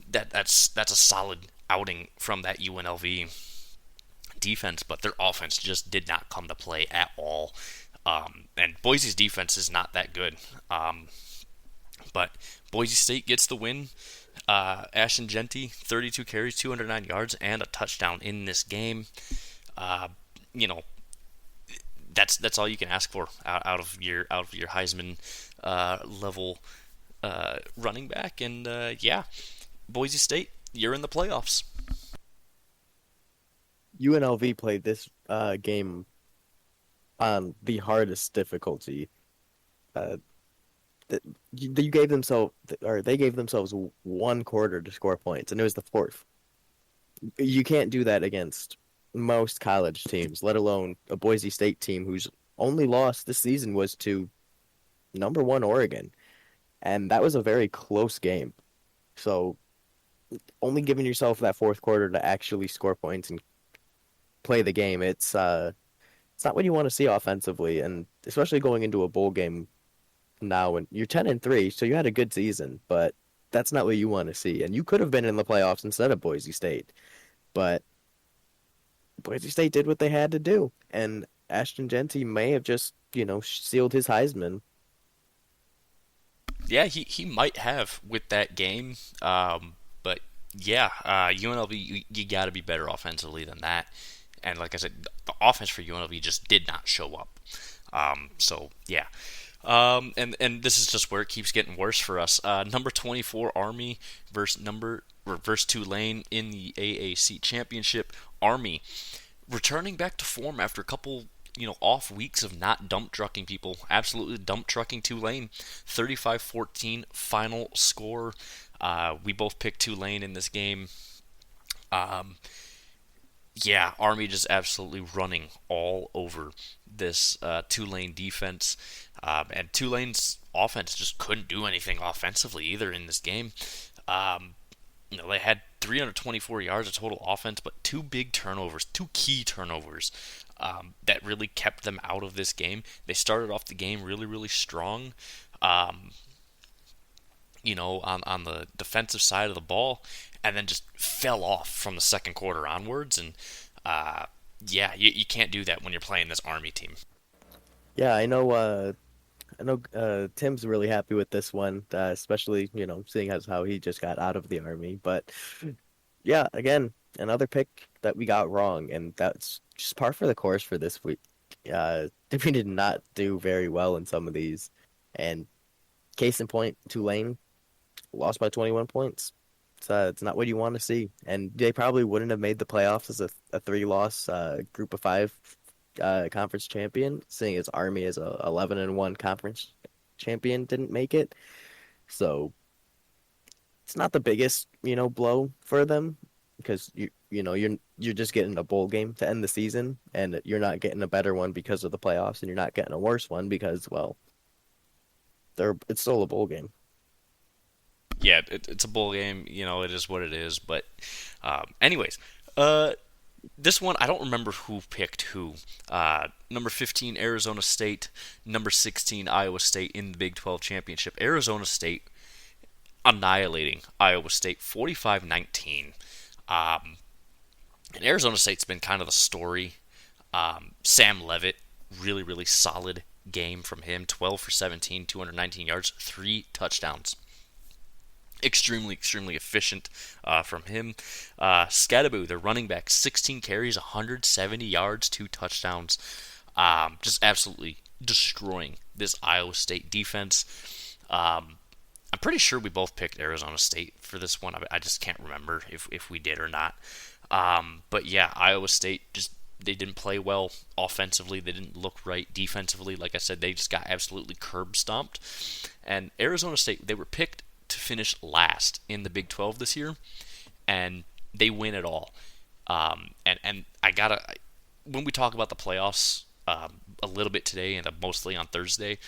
that's a solid outing from that UNLV defense. But their offense just did not come to play at all. And Boise's defense is not that good. But Boise State gets the win. Ashton Genty, 32 carries, 209 yards, and a touchdown in this game. You know, that's all you can ask for out of your Heisman level running back. And yeah, Boise State, you're in the playoffs. UNLV played this game on the hardest difficulty. Uh, you gave themselves, or they gave themselves 1 quarter to score points, and it was the fourth. You can't do that against most college teams, let alone a Boise State team whose only loss this season was to number 1 Oregon, and that was a very close game. So only giving yourself that fourth quarter to actually score points and play the game, it's not what you want to see offensively, and especially going into a bowl game now, and you're 10-3, so you had a good season, but that's not what you want to see. And you could have been in the playoffs instead of Boise State, but Boise State did what they had to do, and Ashton Genty may have just, sealed his Heisman. Yeah, he might have with that game. But yeah, UNLV, you got to be better offensively than that. And like I said, the offense for UNLV just did not show up. So yeah. And this is just where it keeps getting worse for us. Number 24 Army versus Tulane in the AAC Championship. Army returning back to form after a couple off weeks of not dump trucking people. Absolutely dump trucking Tulane. 35-14 final score. We both picked Tulane in this game. Yeah, Army just absolutely running all over this Tulane defense. And Tulane's offense just couldn't do anything offensively either in this game. They had 324 yards of total offense, but 2 key turnovers that really kept them out of this game. They started off the game really, really strong. On the defensive side of the ball, and then just fell off from the second quarter onwards. And yeah, you can't do that when you're playing this Army team. Yeah, I know. Tim's really happy with this one, especially seeing as how he just got out of the Army. But yeah, again, another pick that we got wrong, and that's just par for the course for this week. we did not do very well in some of these. And case in point, Tulane lost by 21 points. It's not what you want to see. And they probably wouldn't have made the playoffs as a three-loss group of five conference champion, seeing as Army as a 11-1 conference champion didn't make it. So it's not the biggest, blow for them because you're just getting a bowl game to end the season, and you're not getting a better one because of the playoffs, and you're not getting a worse one because, well, it's still a bowl game. Yeah, it's a bowl game. It is what it is. But, anyways, this one I don't remember who picked who. Number 15 Arizona State, number 16 Iowa State in the Big 12 championship. Arizona State annihilating Iowa State 45-19. And Arizona State's been kind of the story. Sam Levitt, really, really solid game from him. 12 for 17, 219 yards, 3 touchdowns. Extremely, extremely efficient from him. Scadaboo, the running back, 16 carries, 170 yards, 2 touchdowns. Just absolutely destroying this Iowa State defense. I'm pretty sure we both picked Arizona State for this one. I just can't remember if we did or not. But yeah, Iowa State they didn't play well offensively. They didn't look right defensively. Like I said, they just got absolutely curb stomped. And Arizona State, they were picked to finish last in the Big 12 this year, and they win it all. And when we talk about the playoffs a little bit today and mostly on Thursday,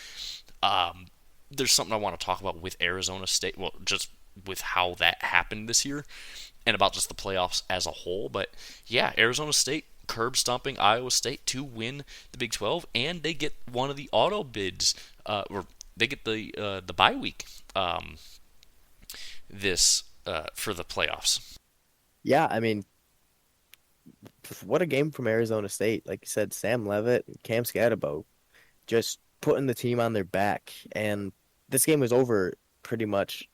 there's something I want to talk about with Arizona State. Well, just with how that happened this year, and about just the playoffs as a whole. But yeah, Arizona State curb stomping Iowa State to win the Big 12, and they get one of the auto bids, or they get the bye week. This for the playoffs. Yeah, I mean, what a game from Arizona State. Like you said, Sam Levitt and Cam Scadabo just putting the team on their back. And this game was over pretty much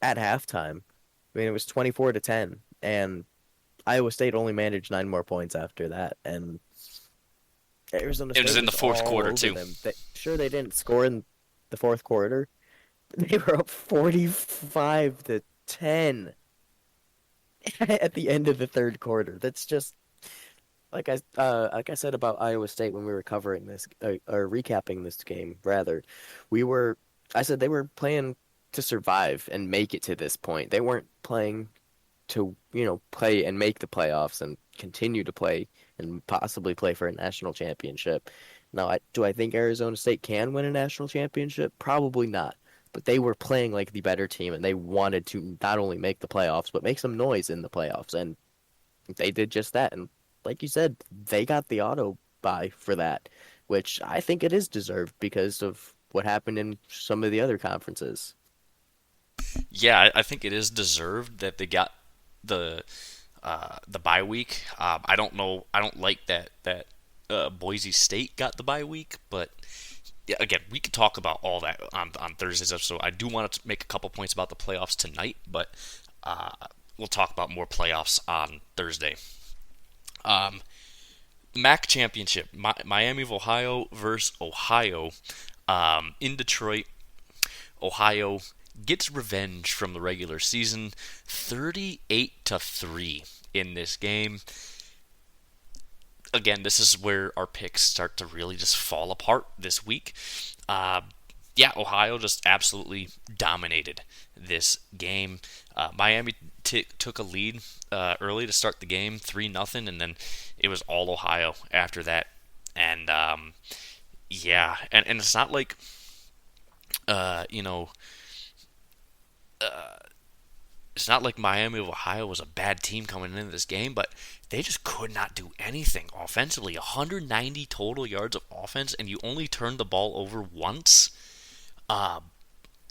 at halftime. I mean, it was 24-10, and Iowa State only managed 9 more points after that. And Arizona It State was in the fourth all quarter over too. them. They didn't score in the fourth quarter. They were up 45-10 at the end of the third quarter. That's just like I said about Iowa State when we were covering this or recapping this game. Rather, I said they were playing to survive and make it to this point. They weren't playing to play and make the playoffs and continue to play and possibly play for a national championship. Now, do I think Arizona State can win a national championship? Probably not. But they were playing like the better team, and they wanted to not only make the playoffs, but make some noise in the playoffs. And they did just that. And like you said, they got the auto bye for that, which I think it is deserved because of what happened in some of the other conferences. Yeah, I think it is deserved that they got the bye week. I don't know. I don't like that Boise State got the bye week, but yeah, again, we could talk about all that on Thursday's episode. I do want to make a couple points about the playoffs tonight, but we'll talk about more playoffs on Thursday. MAC Championship, Miami of Ohio versus Ohio in Detroit. Ohio gets revenge from the regular season, 38-3 in this game. Again, this is where our picks start to really just fall apart this week. Yeah, Ohio just absolutely dominated this game. Miami took a lead early to start the game, 3-0, and then it was all Ohio after that. And yeah, and it's not like it's not like Miami of Ohio was a bad team coming into this game, but they just could not do anything offensively. 190 total yards of offense, and you only turned the ball over once.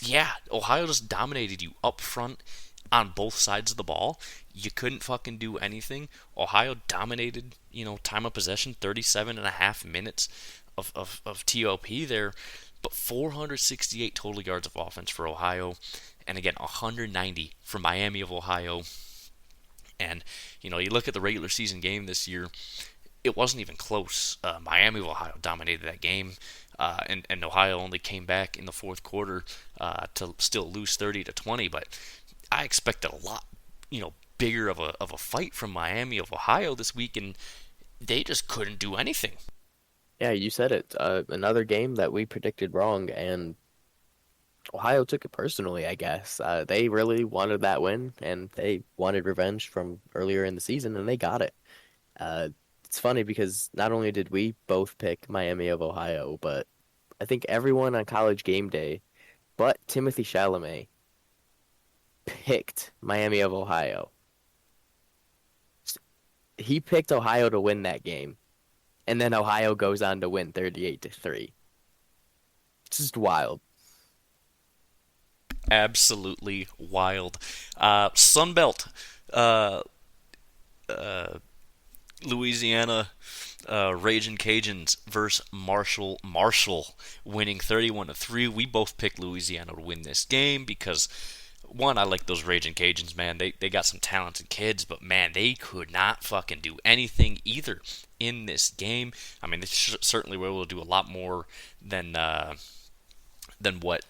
Yeah, Ohio just dominated you up front on both sides of the ball. You couldn't fucking do anything. Ohio dominated, time of possession, 37 and a half minutes of TOP there, but 468 total yards of offense for Ohio, and again, 190 for Miami of Ohio. And, you look at the regular season game this year, it wasn't even close. Miami of Ohio dominated that game, and Ohio only came back in the fourth quarter to still lose 30-20. But I expected a lot, bigger of a fight from Miami of Ohio this week, and they just couldn't do anything. Yeah, you said it. Another game that we predicted wrong, and Ohio took it personally, I guess. They really wanted that win, and they wanted revenge from earlier in the season, and they got it. Uh, it's funny because not only did we both pick Miami of Ohio, but I think everyone on College Game Day, but Timothy Chalamet, picked Miami of Ohio. He picked Ohio to win that game, and then Ohio goes on to win 38-3. It's just wild. Absolutely wild. Sunbelt, uh, uh, Louisiana, Raging Cajuns versus Marshall. Marshall winning 31-3. We both picked Louisiana to win this game because one, I like those Raging Cajuns, man. They got some talented kids, but man, they could not fucking do anything either in this game. I mean, they certainly were able to do a lot more than what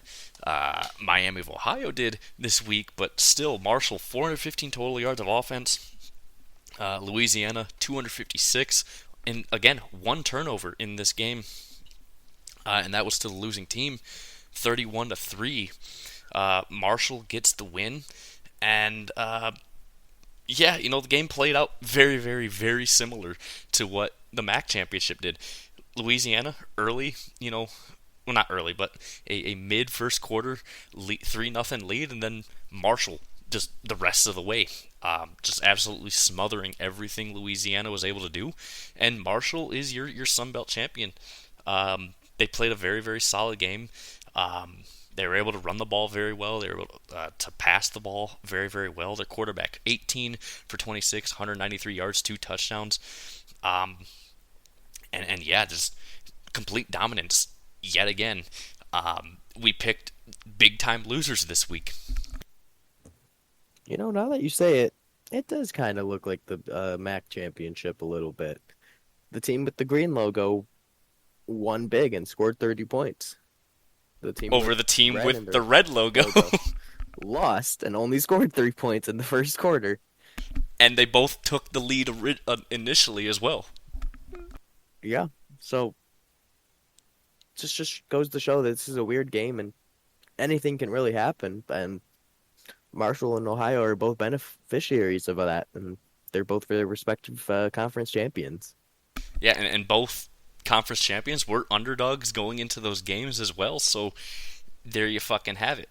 Miami of Ohio did this week, but still, Marshall 415 total yards of offense. Louisiana 256, and again, one turnover in this game, and that was to the losing team, 31-3. Marshall gets the win, and yeah, the game played out very, very, very similar to what the MAC championship did. Louisiana early, well, not early, but a mid first quarter 3-0 lead, and then Marshall just the rest of the way, just absolutely smothering everything Louisiana was able to do. And Marshall is your Sun Belt champion. They played a very, very solid game. They were able to run the ball very well. They were able to pass the ball very, very well. Their quarterback, 18 for 26, 193 yards, 2 touchdowns. And yeah, just complete dominance yet again. We picked big-time losers this week. Now that you say it, it does kind of look like the MAC championship a little bit. The team with the green logo won big and scored 30 points. The team Over with the team red in with the their red logo. logo lost and only scored 3 points in the first quarter. And they both took the lead initially as well. Yeah, so just goes to show that this is a weird game and anything can really happen. And Marshall and Ohio are both beneficiaries of that, and they're both their respective conference champions. Yeah, and both conference champions were underdogs going into those games as well, so there you fucking have it.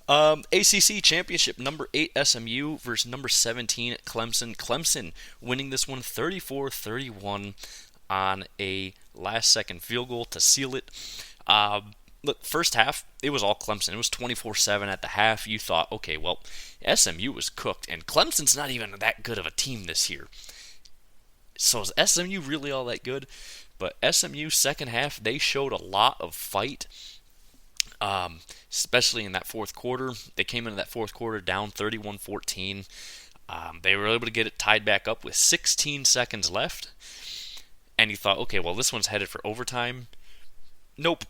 ACC Championship, number 8 SMU versus number 17 Clemson. Clemson winning this one 34-31 on a last-second field goal to seal it. Look, first half, it was all Clemson. It was 24-7 at the half. You thought, okay, well, SMU was cooked, and Clemson's not even that good of a team this year. So is SMU really all that good? But SMU, second half, they showed a lot of fight, especially in that fourth quarter. They came into that fourth quarter down 31-14. They were able to get it tied back up with 16 seconds left. And you thought, okay, well, this one's headed for overtime. Nope.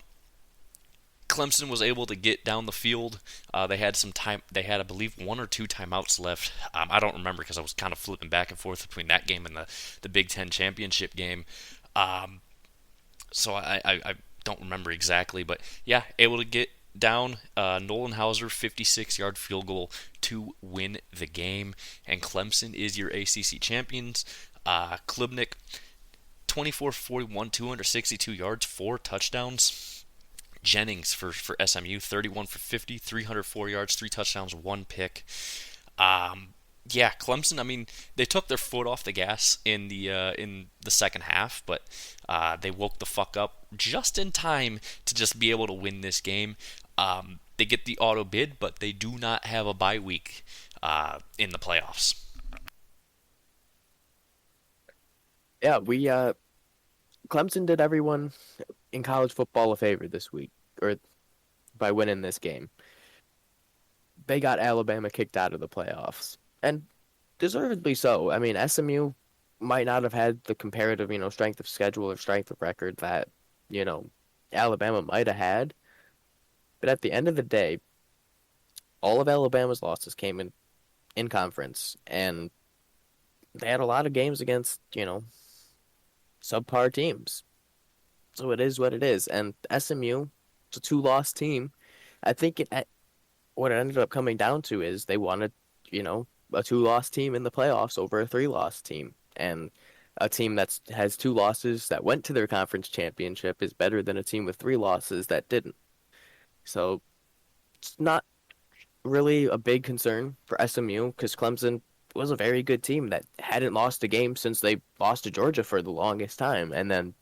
Clemson was able to get down the field. They had some time. They had, I believe, 1 or 2 timeouts left. I don't remember because I was kind of flipping back and forth between that game and the Big Ten championship game. So I don't remember exactly, but yeah, able to get down. Nolan Hauser, 56-yard field goal to win the game, and Clemson is your ACC champions. Klubnik, 24-41, 262 yards, 4 touchdowns. Jennings for SMU, 31 for 50, 304 yards, 3 touchdowns, 1 pick. Yeah, Clemson, I mean, they took their foot off the gas in the second half, but they woke the fuck up just in time to just be able to win this game. They get the auto bid, but they do not have a bye week in the playoffs. Yeah, we Clemson did everyone in college football a favor this week, or by winning this game. They got Alabama kicked out of the playoffs, and deservedly so. I mean, SMU might not have had the comparative, strength of schedule or strength of record that, you know, Alabama might have had. But at the end of the day, all of Alabama's losses came in conference, and they had a lot of games against, subpar teams. So it is what it is. And SMU, it's a two-loss team. I think what it ended up coming down to is they wanted, a two-loss team in the playoffs over a three-loss team. And a team that has two losses that went to their conference championship is better than a team with three losses that didn't. So it's not really a big concern for SMU because Clemson was a very good team that hadn't lost a game since they lost to Georgia for the longest time. And then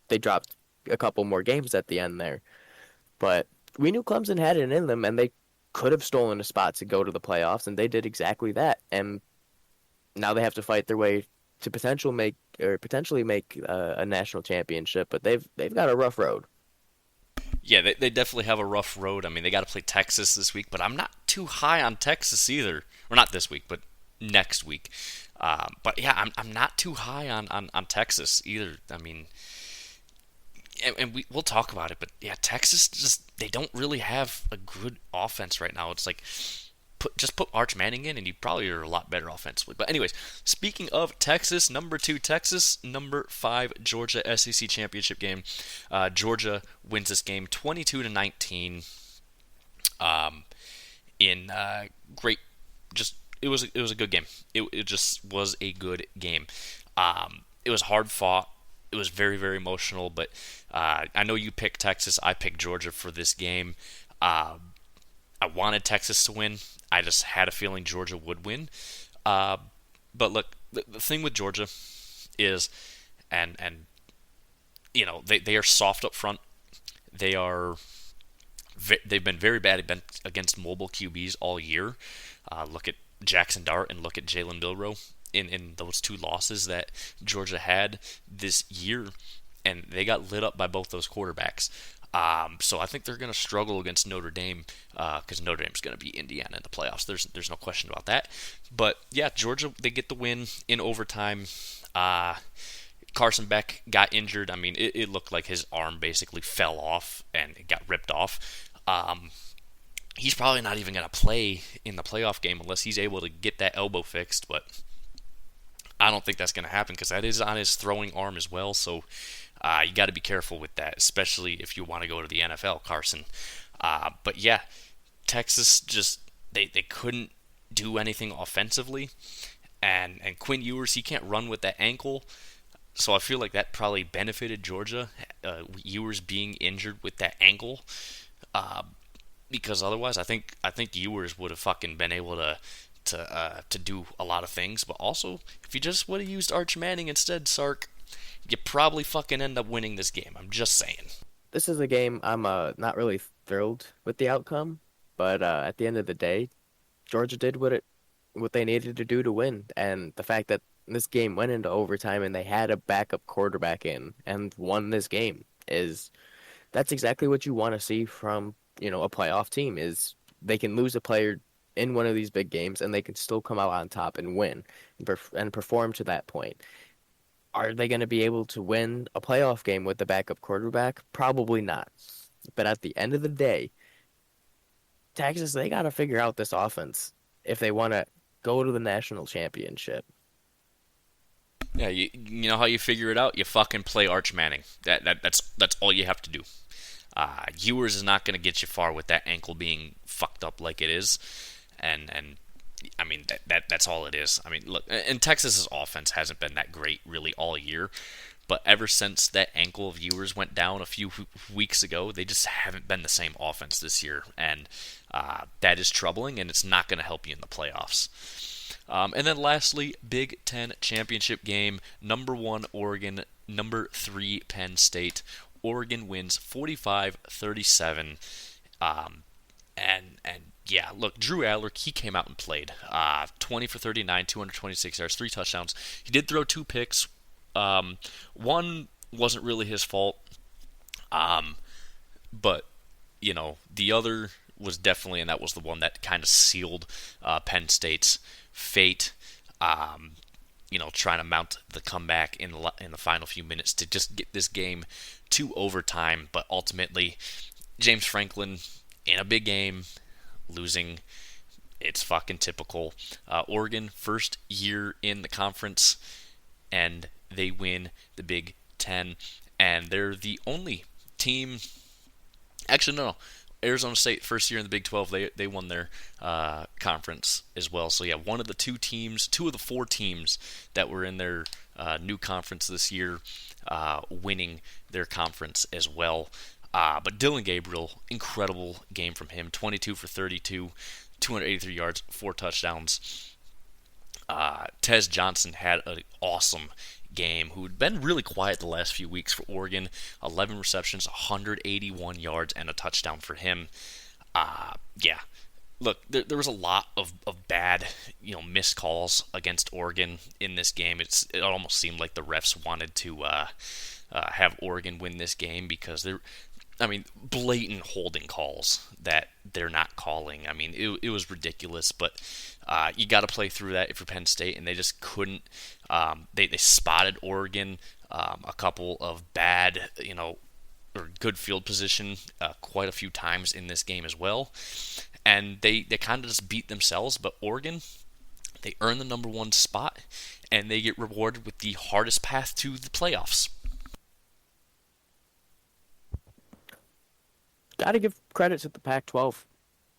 they dropped a couple more games at the end there. But we knew Clemson had it in them, and they could have stolen a spot to go to the playoffs, and they did exactly that. And now they have to fight their way to potentially make a national championship, but they've got a rough road. Yeah, they definitely have a rough road. I mean, they got to play Texas this week, but I'm not too high on Texas either. Or not this week, but next week. But yeah, I'm not too high on Texas either. I mean, and we'll talk about it, but yeah, Texas just they don't really have a good offense right now. It's like put Arch Manning in, and you probably are a lot better offensively. But anyways, speaking of Texas, number 2 Texas, number 5 Georgia SEC championship game. Georgia wins this game 22-19. In great, just it was a good game. It just was a good game. It was hard fought. It was very, very emotional, but I know you picked Texas. I picked Georgia for this game. I wanted Texas to win. I just had a feeling Georgia would win. But look, the thing with Georgia is, and they are soft up front. They've been very bad against mobile QBs all year. Look at Jackson Dart and look at Jalen Milroe in those two losses that Georgia had this year, and they got lit up by both those quarterbacks. So I think they're going to struggle against Notre Dame because Notre Dame's going to beat Indiana in the playoffs. There's no question about that. But yeah, Georgia, they get the win in overtime. Carson Beck got injured. I mean, it looked like his arm basically fell off and it got ripped off. He's probably not even going to play in the playoff game unless he's able to get that elbow fixed. But I don't think that's going to happen because that is on his throwing arm as well. So you got to be careful with that, especially if you want to go to the NFL, Carson. But yeah, Texas just they couldn't do anything offensively, and Quinn Ewers, he can't run with that ankle. So I feel like that probably benefited Georgia, Ewers being injured with that ankle, because otherwise I think Ewers would have fucking been able to do a lot of things. But also, if you just would have used Arch Manning instead, Sark, you probably fucking end up winning this game. I'm just saying. This is a game I'm not really thrilled with the outcome, but at the end of the day, Georgia did what they needed to do to win, and the fact that this game went into overtime and they had a backup quarterback in and won this game that's exactly what you want to see from, a playoff team is they can lose a player in one of these big games and they can still come out on top and win and perform to that point. Are they going to be able to win a playoff game with the backup quarterback? Probably not. But at the end of the day, Texas, they got to figure out this offense if they want to go to the national championship. Yeah, you know how you figure it out? You fucking play Arch Manning. That's all you have to do. Ewers is not going to get you far with that ankle being fucked up like it is, and I mean that's all it is. I mean, look, and Texas's offense hasn't been that great really all year, but ever since that ankle of Ewers went down a few weeks ago, they just haven't been the same offense this year, and that is troubling, and it's not going to help you in the playoffs. And then lastly, Big Ten championship game, number 1 Oregon, number 3 Penn State. Oregon wins 45-37. And yeah, look, Drew Aller, he came out and played. 20 for 39, 226 yards, 3 touchdowns. He did throw 2 picks. One wasn't really his fault. But, the other was definitely, and that was the one that kind of sealed Penn State's fate. trying to mount the comeback in the final few minutes to just get this game to overtime. But ultimately, James Franklin in a big game, losing. It's fucking typical. Oregon, first year in the conference, and they win the Big Ten. And they're the only team. Actually, no. Arizona State, first year in the Big 12, they won their conference as well. So, yeah, one of the two of the four teams that were in their new conference this year winning their conference as well. But Dylan Gabriel, incredible game from him. 22 for 32, 283 yards, 4 touchdowns. Tez Johnson had an awesome game, who had been really quiet the last few weeks for Oregon. 11 receptions, 181 yards, and a touchdown for him. Yeah. Look, there was a lot of bad, missed calls against Oregon in this game. It almost seemed like the refs wanted to have Oregon win this game because blatant holding calls that they're not calling. I mean, it was ridiculous, but you got to play through that if you're Penn State, and they just couldn't. They spotted Oregon a couple of bad, or good field position quite a few times in this game as well, and they kind of just beat themselves. But Oregon, they earn the number 1 spot, and they get rewarded with the hardest path to the playoffs. Got to give credit to the Pac-12.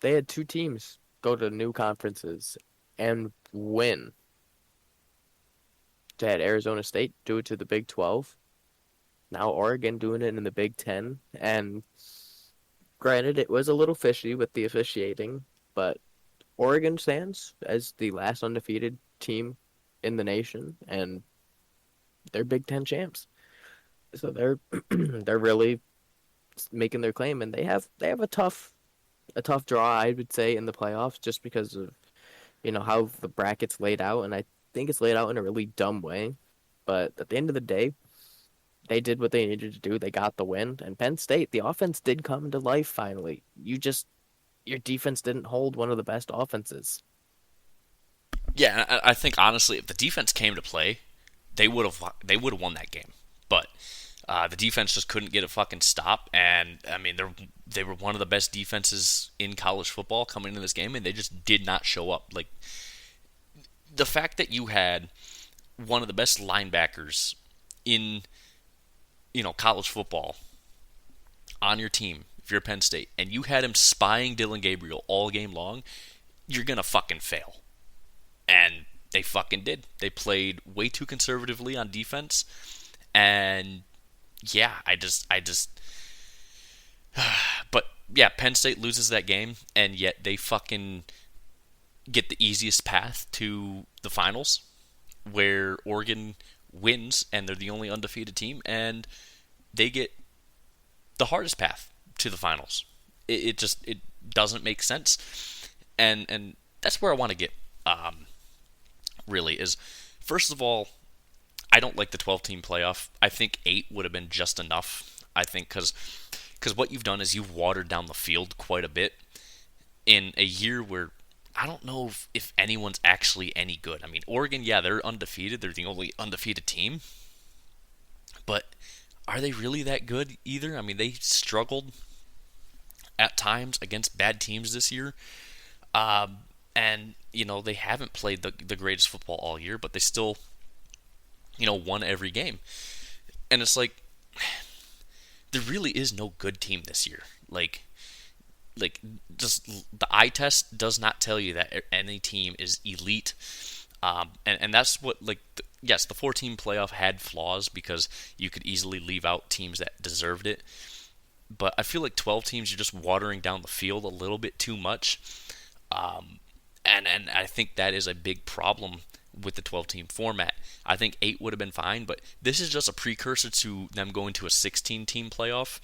They had 2 teams go to new conferences and win. They had Arizona State do it to the Big 12. Now Oregon doing it in the Big 10. And granted, it was a little fishy with the officiating, but Oregon stands as the last undefeated team in the nation, and they're Big 10 champs. So they're really making their claim, and they have a tough draw, I would say, in the playoffs, just because of how the bracket's laid out, and I think it's laid out in a really dumb way. But at the end of the day, they did what they needed to do. They got the win, and Penn State, the offense did come to life finally. Your defense didn't hold one of the best offenses. Yeah, I think honestly, if the defense came to play, they would have won that game. But the defense just couldn't get a fucking stop, and I mean they were one of the best defenses in college football coming into this game, and they just did not show up. Like, the fact that you had one of the best linebackers in college football on your team, if you're Penn State, and you had him spying Dylan Gabriel all game long, you're gonna fucking fail. And they fucking did. They played way too conservatively on defense, and yeah, I just but yeah, Penn State loses that game, and yet they fucking get the easiest path to the finals, where Oregon wins, and they're the only undefeated team, and they get the hardest path to the finals. It doesn't make sense, and that's where I want to get. Really is, first of all, I don't like the 12-team playoff. I think 8 would have been just enough. I think because what you've done is you've watered down the field quite a bit in a year where I don't know if anyone's actually any good. I mean, Oregon, yeah, they're undefeated. They're the only undefeated team. But are they really that good either? I mean, they struggled at times against bad teams this year. And, they haven't played the greatest football all year, but they still, won every game. And it's like, there really is no good team this year. Like just the eye test does not tell you that any team is elite. And that's what, yes, the 4-team playoff had flaws because you could easily leave out teams that deserved it. But I feel like 12 teams, you're just watering down the field a little bit too much. And I think that is a big problem with the 12-team format. I think 8 would have been fine, but this is just a precursor to them going to a 16-team playoff,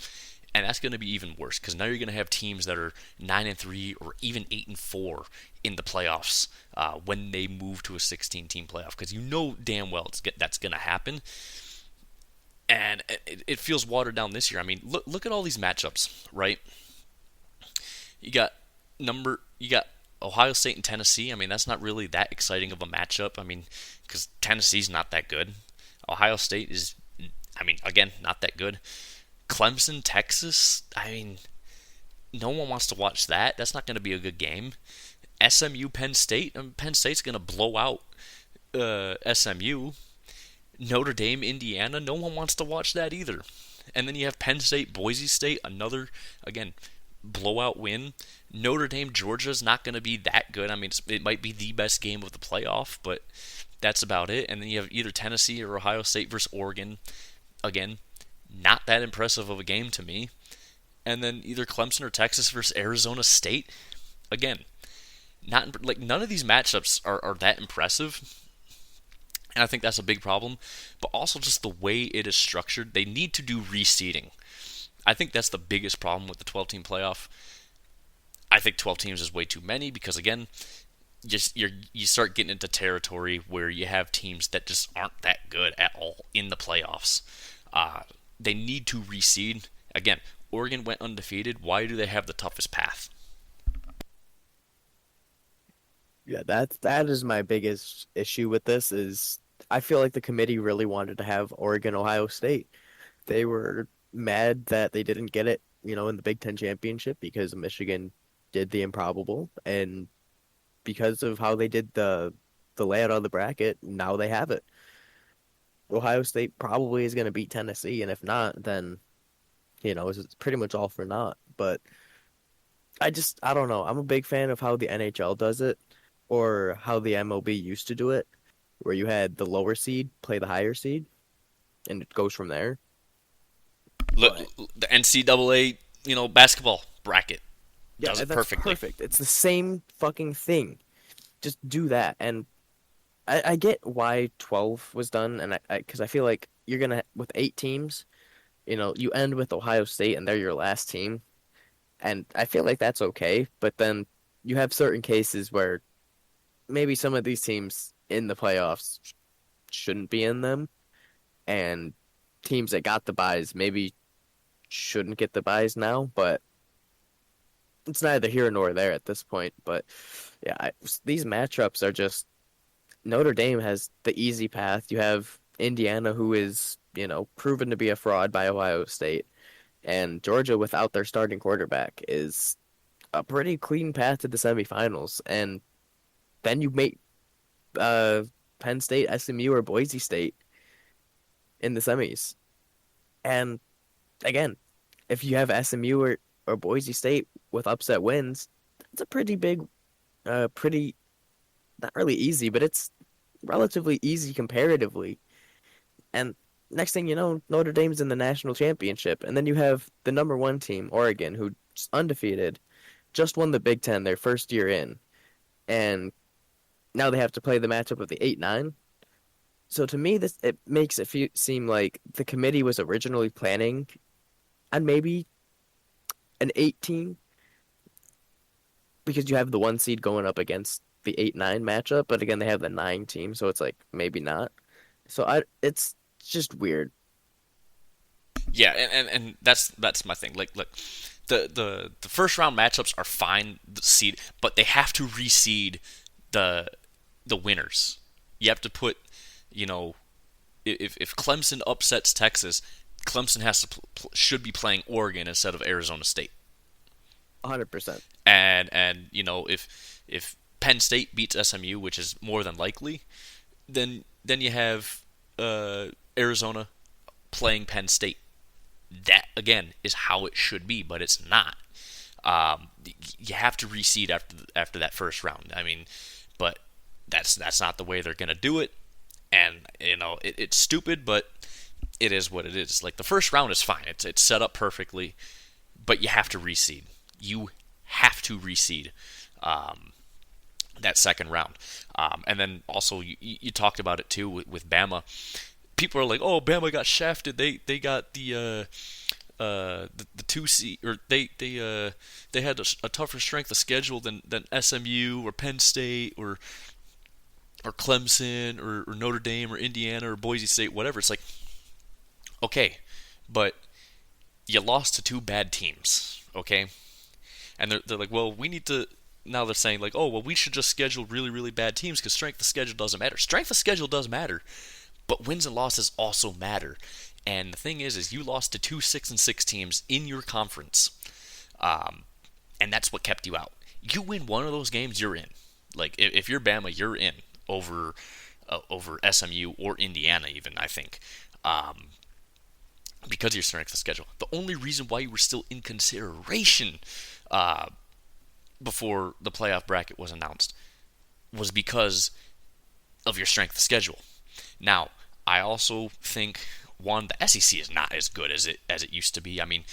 and that's going to be even worse because now you're going to have teams that are 9-3 or even 8-4 in the playoffs when they move to a 16-team playoff, because damn well that's going to happen. And it feels watered down this year. I mean, look at all these matchups, right? You got Ohio State and Tennessee, I mean, that's not really that exciting of a matchup. I mean, because Tennessee's not that good. Ohio State is, I mean, again, not that good. Clemson, Texas, I mean, no one wants to watch that. That's not going to be a good game. SMU, Penn State, I mean, Penn State's going to blow out SMU. Notre Dame, Indiana, no one wants to watch that either. And then you have Penn State, Boise State, another, again, blowout win. Notre Dame, Georgia is not going to be that good. I mean, it might be the best game of the playoff, but that's about it. And then you have either Tennessee or Ohio State versus Oregon. Again, not that impressive of a game to me. And then either Clemson or Texas versus Arizona State. Again, not like none of these matchups are that impressive. And I think that's a big problem. But also just the way it is structured, they need to do reseeding. I think that's the biggest problem with the 12-team playoff. I think 12 teams is way too many because, again, you start getting into territory where you have teams that just aren't that good at all in the playoffs. They need to reseed. Again, Oregon went undefeated. Why do they have the toughest path? Yeah, that is my biggest issue with this is I feel like the committee really wanted to have Oregon, Ohio State. They were mad that they didn't get it, in the Big Ten championship because Michigan did the improbable, and because of how they did the layout of the bracket, now they have it. Ohio State probably is going to beat Tennessee, and if not, then it's pretty much all for naught. But I don't know. I'm a big fan of how the NHL does it, or how the MLB used to do it, where you had the lower seed play the higher seed, and it goes from there. Look, But the NCAA, basketball bracket yeah, does it that's perfectly. perfect. It's the same fucking thing. Just do that. And I get why 12 was done, and because I feel like you're gonna with 8 teams, you end with Ohio State, and they're your last team, and I feel like that's okay. But then you have certain cases where maybe some of these teams in the playoffs shouldn't be in them, and teams that got the buys maybe shouldn't get the buys now, but it's neither here nor there at this point. But yeah, these matchups are just Notre Dame has the easy path. You have Indiana, who is, proven to be a fraud by Ohio State, and Georgia without their starting quarterback is a pretty clean path to the semifinals. And then you make uh, Penn State, SMU, or Boise State in the semis. And again, if you have SMU or Boise State with upset wins, it's a pretty big, pretty not really easy, but it's relatively easy comparatively. And next thing you know, Notre Dame's in the national championship, and then you have the number one team, Oregon, who's undefeated, just won the Big Ten their first year in, and now they have to play the matchup of the 8-9. So to me, this it makes it seem like the committee was originally planning on maybe an 18 because you have the one seed going up against the 8-9 matchup, but again they have the 9 team, so it's like maybe not. So it's just weird. Yeah, and that's my thing. Like, look, the first round matchups are fine, the seed, but they have to reseed the winners. You have to put, you know, if Clemson upsets Texas, Clemson should be playing Oregon instead of Arizona State. 100%. And if Penn State beats SMU, which is more than likely, then you have Arizona playing Penn State. That again is how it should be, but it's not. You have to reseed after that first round. I mean, but that's not the way they're gonna do it, and it's stupid, but it is what it is. Like the first round is fine; it's set up perfectly, but you have to reseed. You have to reseed that second round, and then also you talked about it too with Bama. People are like, "Oh, Bama got shafted. They got the 2 seed, or they had a tougher strength of schedule than SMU or Penn State or Clemson or Notre Dame or Indiana or Boise State, whatever." It's like, okay, but you lost to two bad teams, okay? And they're like, well, we need to now they're saying like, oh well, we should just schedule really really bad teams because strength of schedule doesn't matter. Strength of schedule does matter, but wins and losses also matter. And the thing is you lost to two 6-6 teams in your conference, and that's what kept you out. You win one of those games, you're in. Like if you're Bama, you're in over SMU or Indiana even, I think, because of your strength of schedule. The only reason why you were still in consideration before the playoff bracket was announced was because of your strength of schedule. Now, I also think one, the SEC is not as good as it used to be. I mean,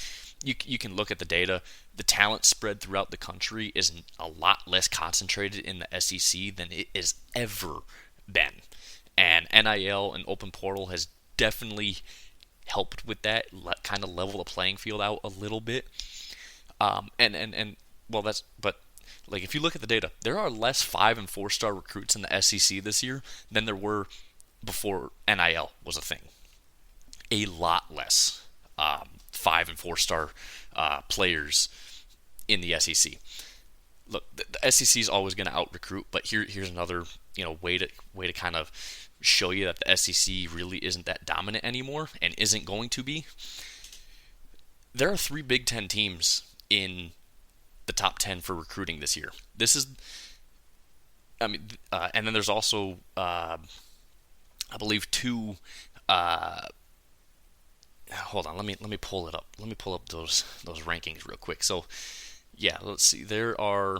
you can look at the data. The talent spread throughout the country is a lot less concentrated in the SEC than it has ever been. And NIL and Open Portal has definitely helped with that, kind of level the playing field out a little bit. But like if you look at the data, there are less 5 and 4 star recruits in the SEC this year than there were before NIL was a thing. A lot less 5 and 4 star players in the SEC. Look, the SEC is always going to out recruit, but here's another way to kind of show you that the SEC really isn't that dominant anymore and isn't going to be. There are 3 Big Ten teams in the top 10 for recruiting this year. And then there's also, I believe 2. Hold on, let me pull it up. Let me pull up those rankings real quick. So, yeah, let's see. There are,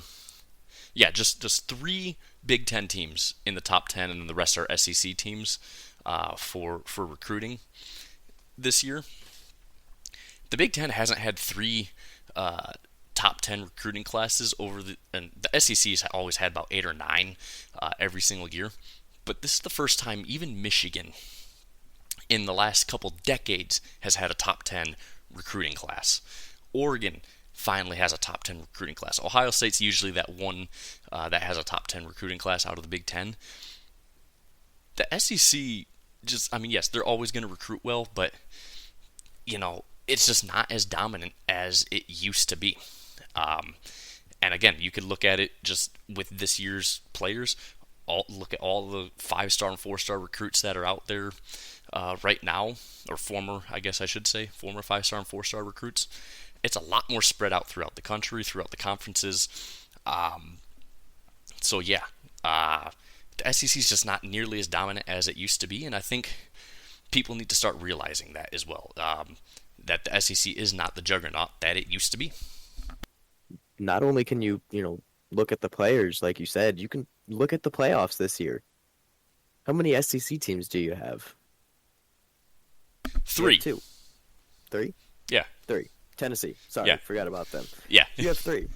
just 3 Big Ten teams in the top 10, and then the rest are SEC teams for recruiting this year. The Big Ten hasn't had 3 top 10 recruiting classes and the SEC has always had about 8 or 9 every single year. But this is the first time even Michigan in the last couple decades has had a top 10 recruiting class. Oregon finally has a top 10 recruiting class. Ohio State's usually that one that has a top 10 recruiting class out of the Big Ten. The SEC yes, they're always going to recruit well, but, it's just not as dominant as it used to be. And again, you could look at it just with this year's players. Look at all the 5-star and 4-star recruits that are out there right now, or former 5-star and 4-star recruits. It's a lot more spread out throughout the country, throughout the conferences. The SEC is just not nearly as dominant as it used to be, and I think people need to start realizing that as well. That the SEC is not the juggernaut that it used to be. Not only can you look at the players, like you said, you can look at the playoffs this year. How many SEC teams do you have? 3. 2. 3? Yeah. 3. Tennessee. Sorry, Yeah. Forgot about them. Yeah. You have 3.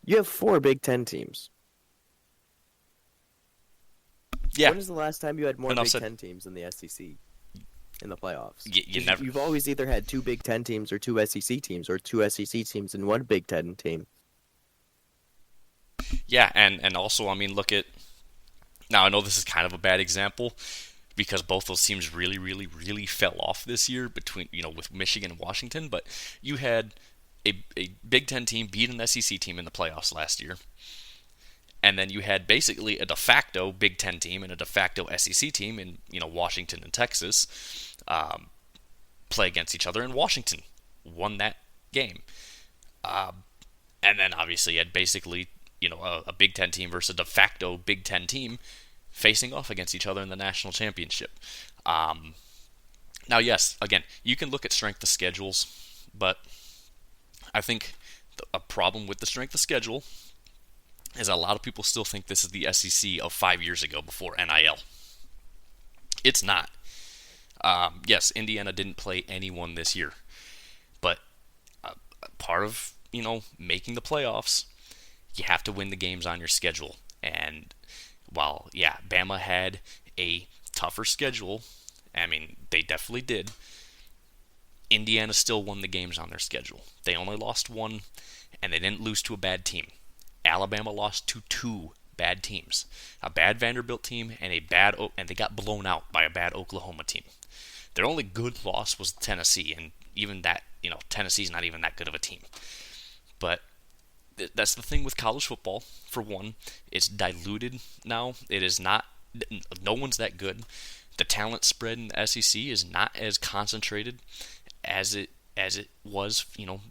You have 4 Big Ten teams. Yeah. When is the last time you had more Enough Big said. Ten teams in the SEC in the playoffs? Never. You've always either had 2 Big Ten teams or 2 SEC teams, or 2 SEC teams and 1 Big Ten team. Yeah, and also, I mean, look at... Now, I know this is kind of a bad example because both those teams really, really, really fell off this year with Michigan and Washington, but you had a Big Ten team beat an SEC team in the playoffs last year, and then you had basically a de facto Big Ten team and a de facto SEC team in Washington and Texas play against each other, and Washington won that game. And then obviously you had basically a Big Ten team versus a de facto Big Ten team facing off against each other in the national championship. Now, yes, again, you can look at strength of schedules, but I think a problem with the strength of schedule is a lot of people still think this is the SEC of 5 years ago before NIL. It's not. Yes, Indiana didn't play anyone this year, but part of making the playoffs, you have to win the games on your schedule. And while Bama had a tougher schedule, I mean they definitely did, Indiana still won the games on their schedule. They only lost 1, and they didn't lose to a bad team. Alabama lost to 2 bad teams, a bad Vanderbilt team and and they got blown out by a bad Oklahoma team. Their only good loss was Tennessee, and even that, Tennessee's not even that good of a team. But that's the thing with college football. For one, it's diluted now. It is not. No one's that good. The talent spread in the SEC is not as concentrated as it was,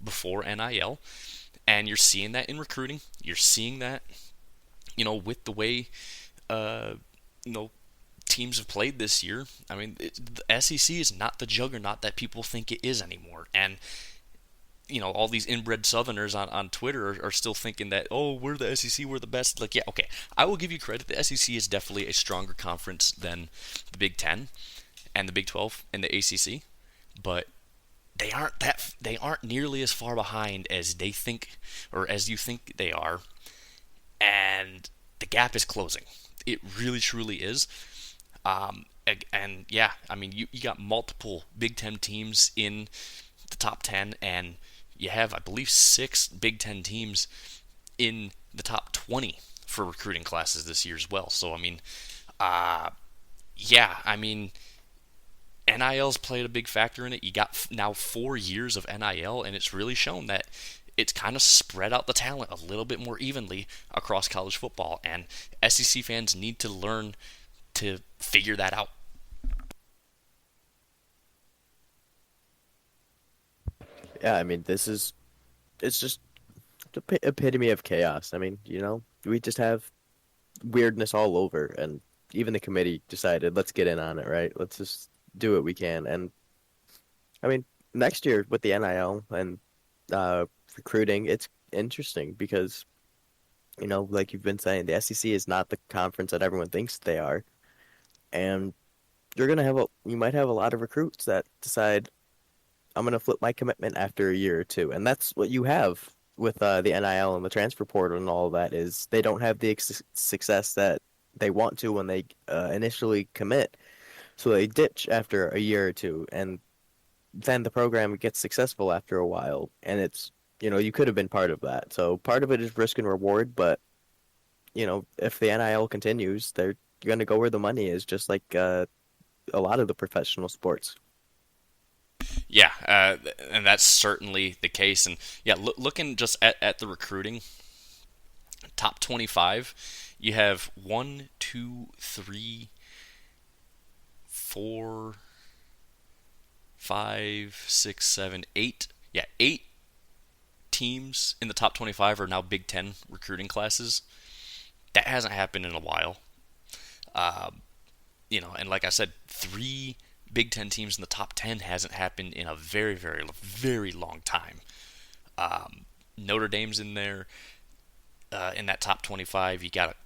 before NIL, and you're seeing that in recruiting. You're seeing that, with the way, uh, you know, teams have played this year. I mean, the SEC is not the juggernaut that people think it is anymore, and all these inbred Southerners on Twitter are still thinking that, oh, we're the SEC, we're the best. Like, yeah, okay, I will give you credit. The SEC is definitely a stronger conference than the Big Ten and the Big 12 and the ACC, but they aren't nearly as far behind as they think, or as you think they are, and the gap is closing. It really truly is. And yeah, I mean, you got multiple Big Ten teams in the top 10, and you have, I believe, 6 Big Ten teams in the top 20 for recruiting classes this year as well. So, I mean, yeah, I mean, NIL's played a big factor in it. You got now 4 years of NIL, and it's really shown that it's kind of spread out the talent a little bit more evenly across college football, and SEC fans need to learn to figure that out. Yeah, I mean, it's just the epitome of chaos. I mean, we just have weirdness all over, and even the committee decided, let's get in on it, right? Let's just do what we can. And I mean, next year with the NIL and recruiting, it's interesting because, like you've been saying, the SEC is not the conference that everyone thinks they are, and you might have a lot of recruits that decide, I'm going to flip my commitment after a year or two. And that's what you have with the NIL and the transfer portal and all of that, is they don't have the success that they want to when they initially commit. So they ditch after a year or two, and then the program gets successful after a while. And it's, you could have been part of that. So part of it is risk and reward, but, if the NIL continues, they're going to go where the money is, just like a lot of the professional sports. Yeah, and that's certainly the case. And yeah, looking just at the recruiting, top 25, you have 1, 2, 3, 4, 5, 6, 7, 8. Yeah, 8 teams in the top 25 are now Big Ten recruiting classes. That hasn't happened in a while. And like I said, 3 Big Ten teams in the top 10 hasn't happened in a very, very, very long time. Notre Dame's in there, in that top 25. You got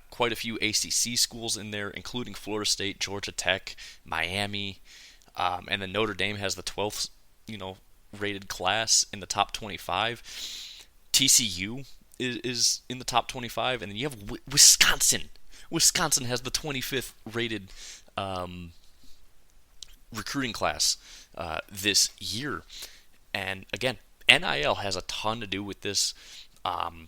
quite a few ACC schools in there, including Florida State, Georgia Tech, Miami, and then Notre Dame has the 12th, rated class in the top 25. TCU is in the top 25, and then you have Wisconsin. Wisconsin has the 25th rated recruiting class this year. And again, NIL has a ton to do with this. And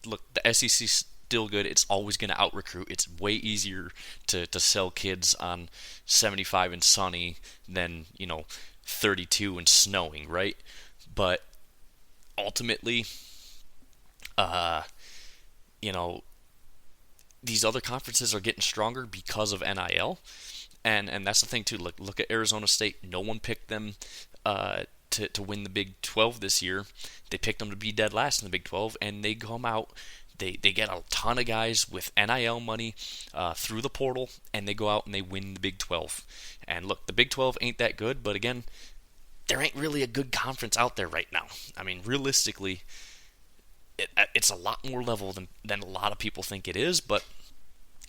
look, the SEC's still good. It's always going to out-recruit. It's way easier to sell kids on 75 and sunny than, 32 and snowing, right? But ultimately, these other conferences are getting stronger because of NIL. And that's the thing too. Look at Arizona State. No one picked them to win the Big 12 this year. They picked them to be dead last in the Big 12, and they come out. They get a ton of guys with NIL money through the portal, and they go out and they win the Big 12. And look, the Big 12 ain't that good, but again, there ain't really a good conference out there right now. I mean, realistically, it's a lot more level than a lot of people think it is, but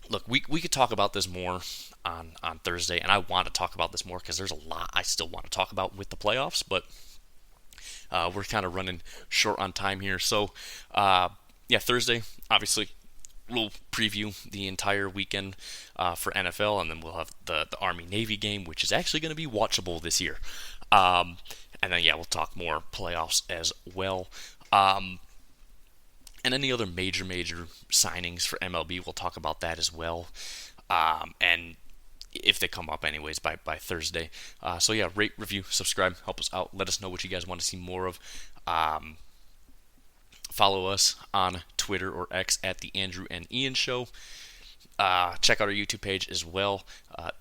look, we could talk about this more on Thursday, and I want to talk about this more because there's a lot I still want to talk about with the playoffs, but we're kind of running short on time here. So, yeah, Thursday, obviously, we'll preview the entire weekend for NFL, and then we'll have the Army-Navy game, which is actually going to be watchable this year. And then, yeah, we'll talk more playoffs as well. And any other major signings for MLB, we'll talk about that as well. And if they come up anyways by Thursday. So yeah, rate, review, subscribe, help us out. Let us know what you guys want to see more of. Follow us on Twitter or X at the Andrew and Ian Show. Check out our YouTube page as well.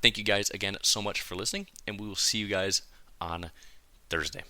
Thank you guys again so much for listening, and we will see you guys on Thursday.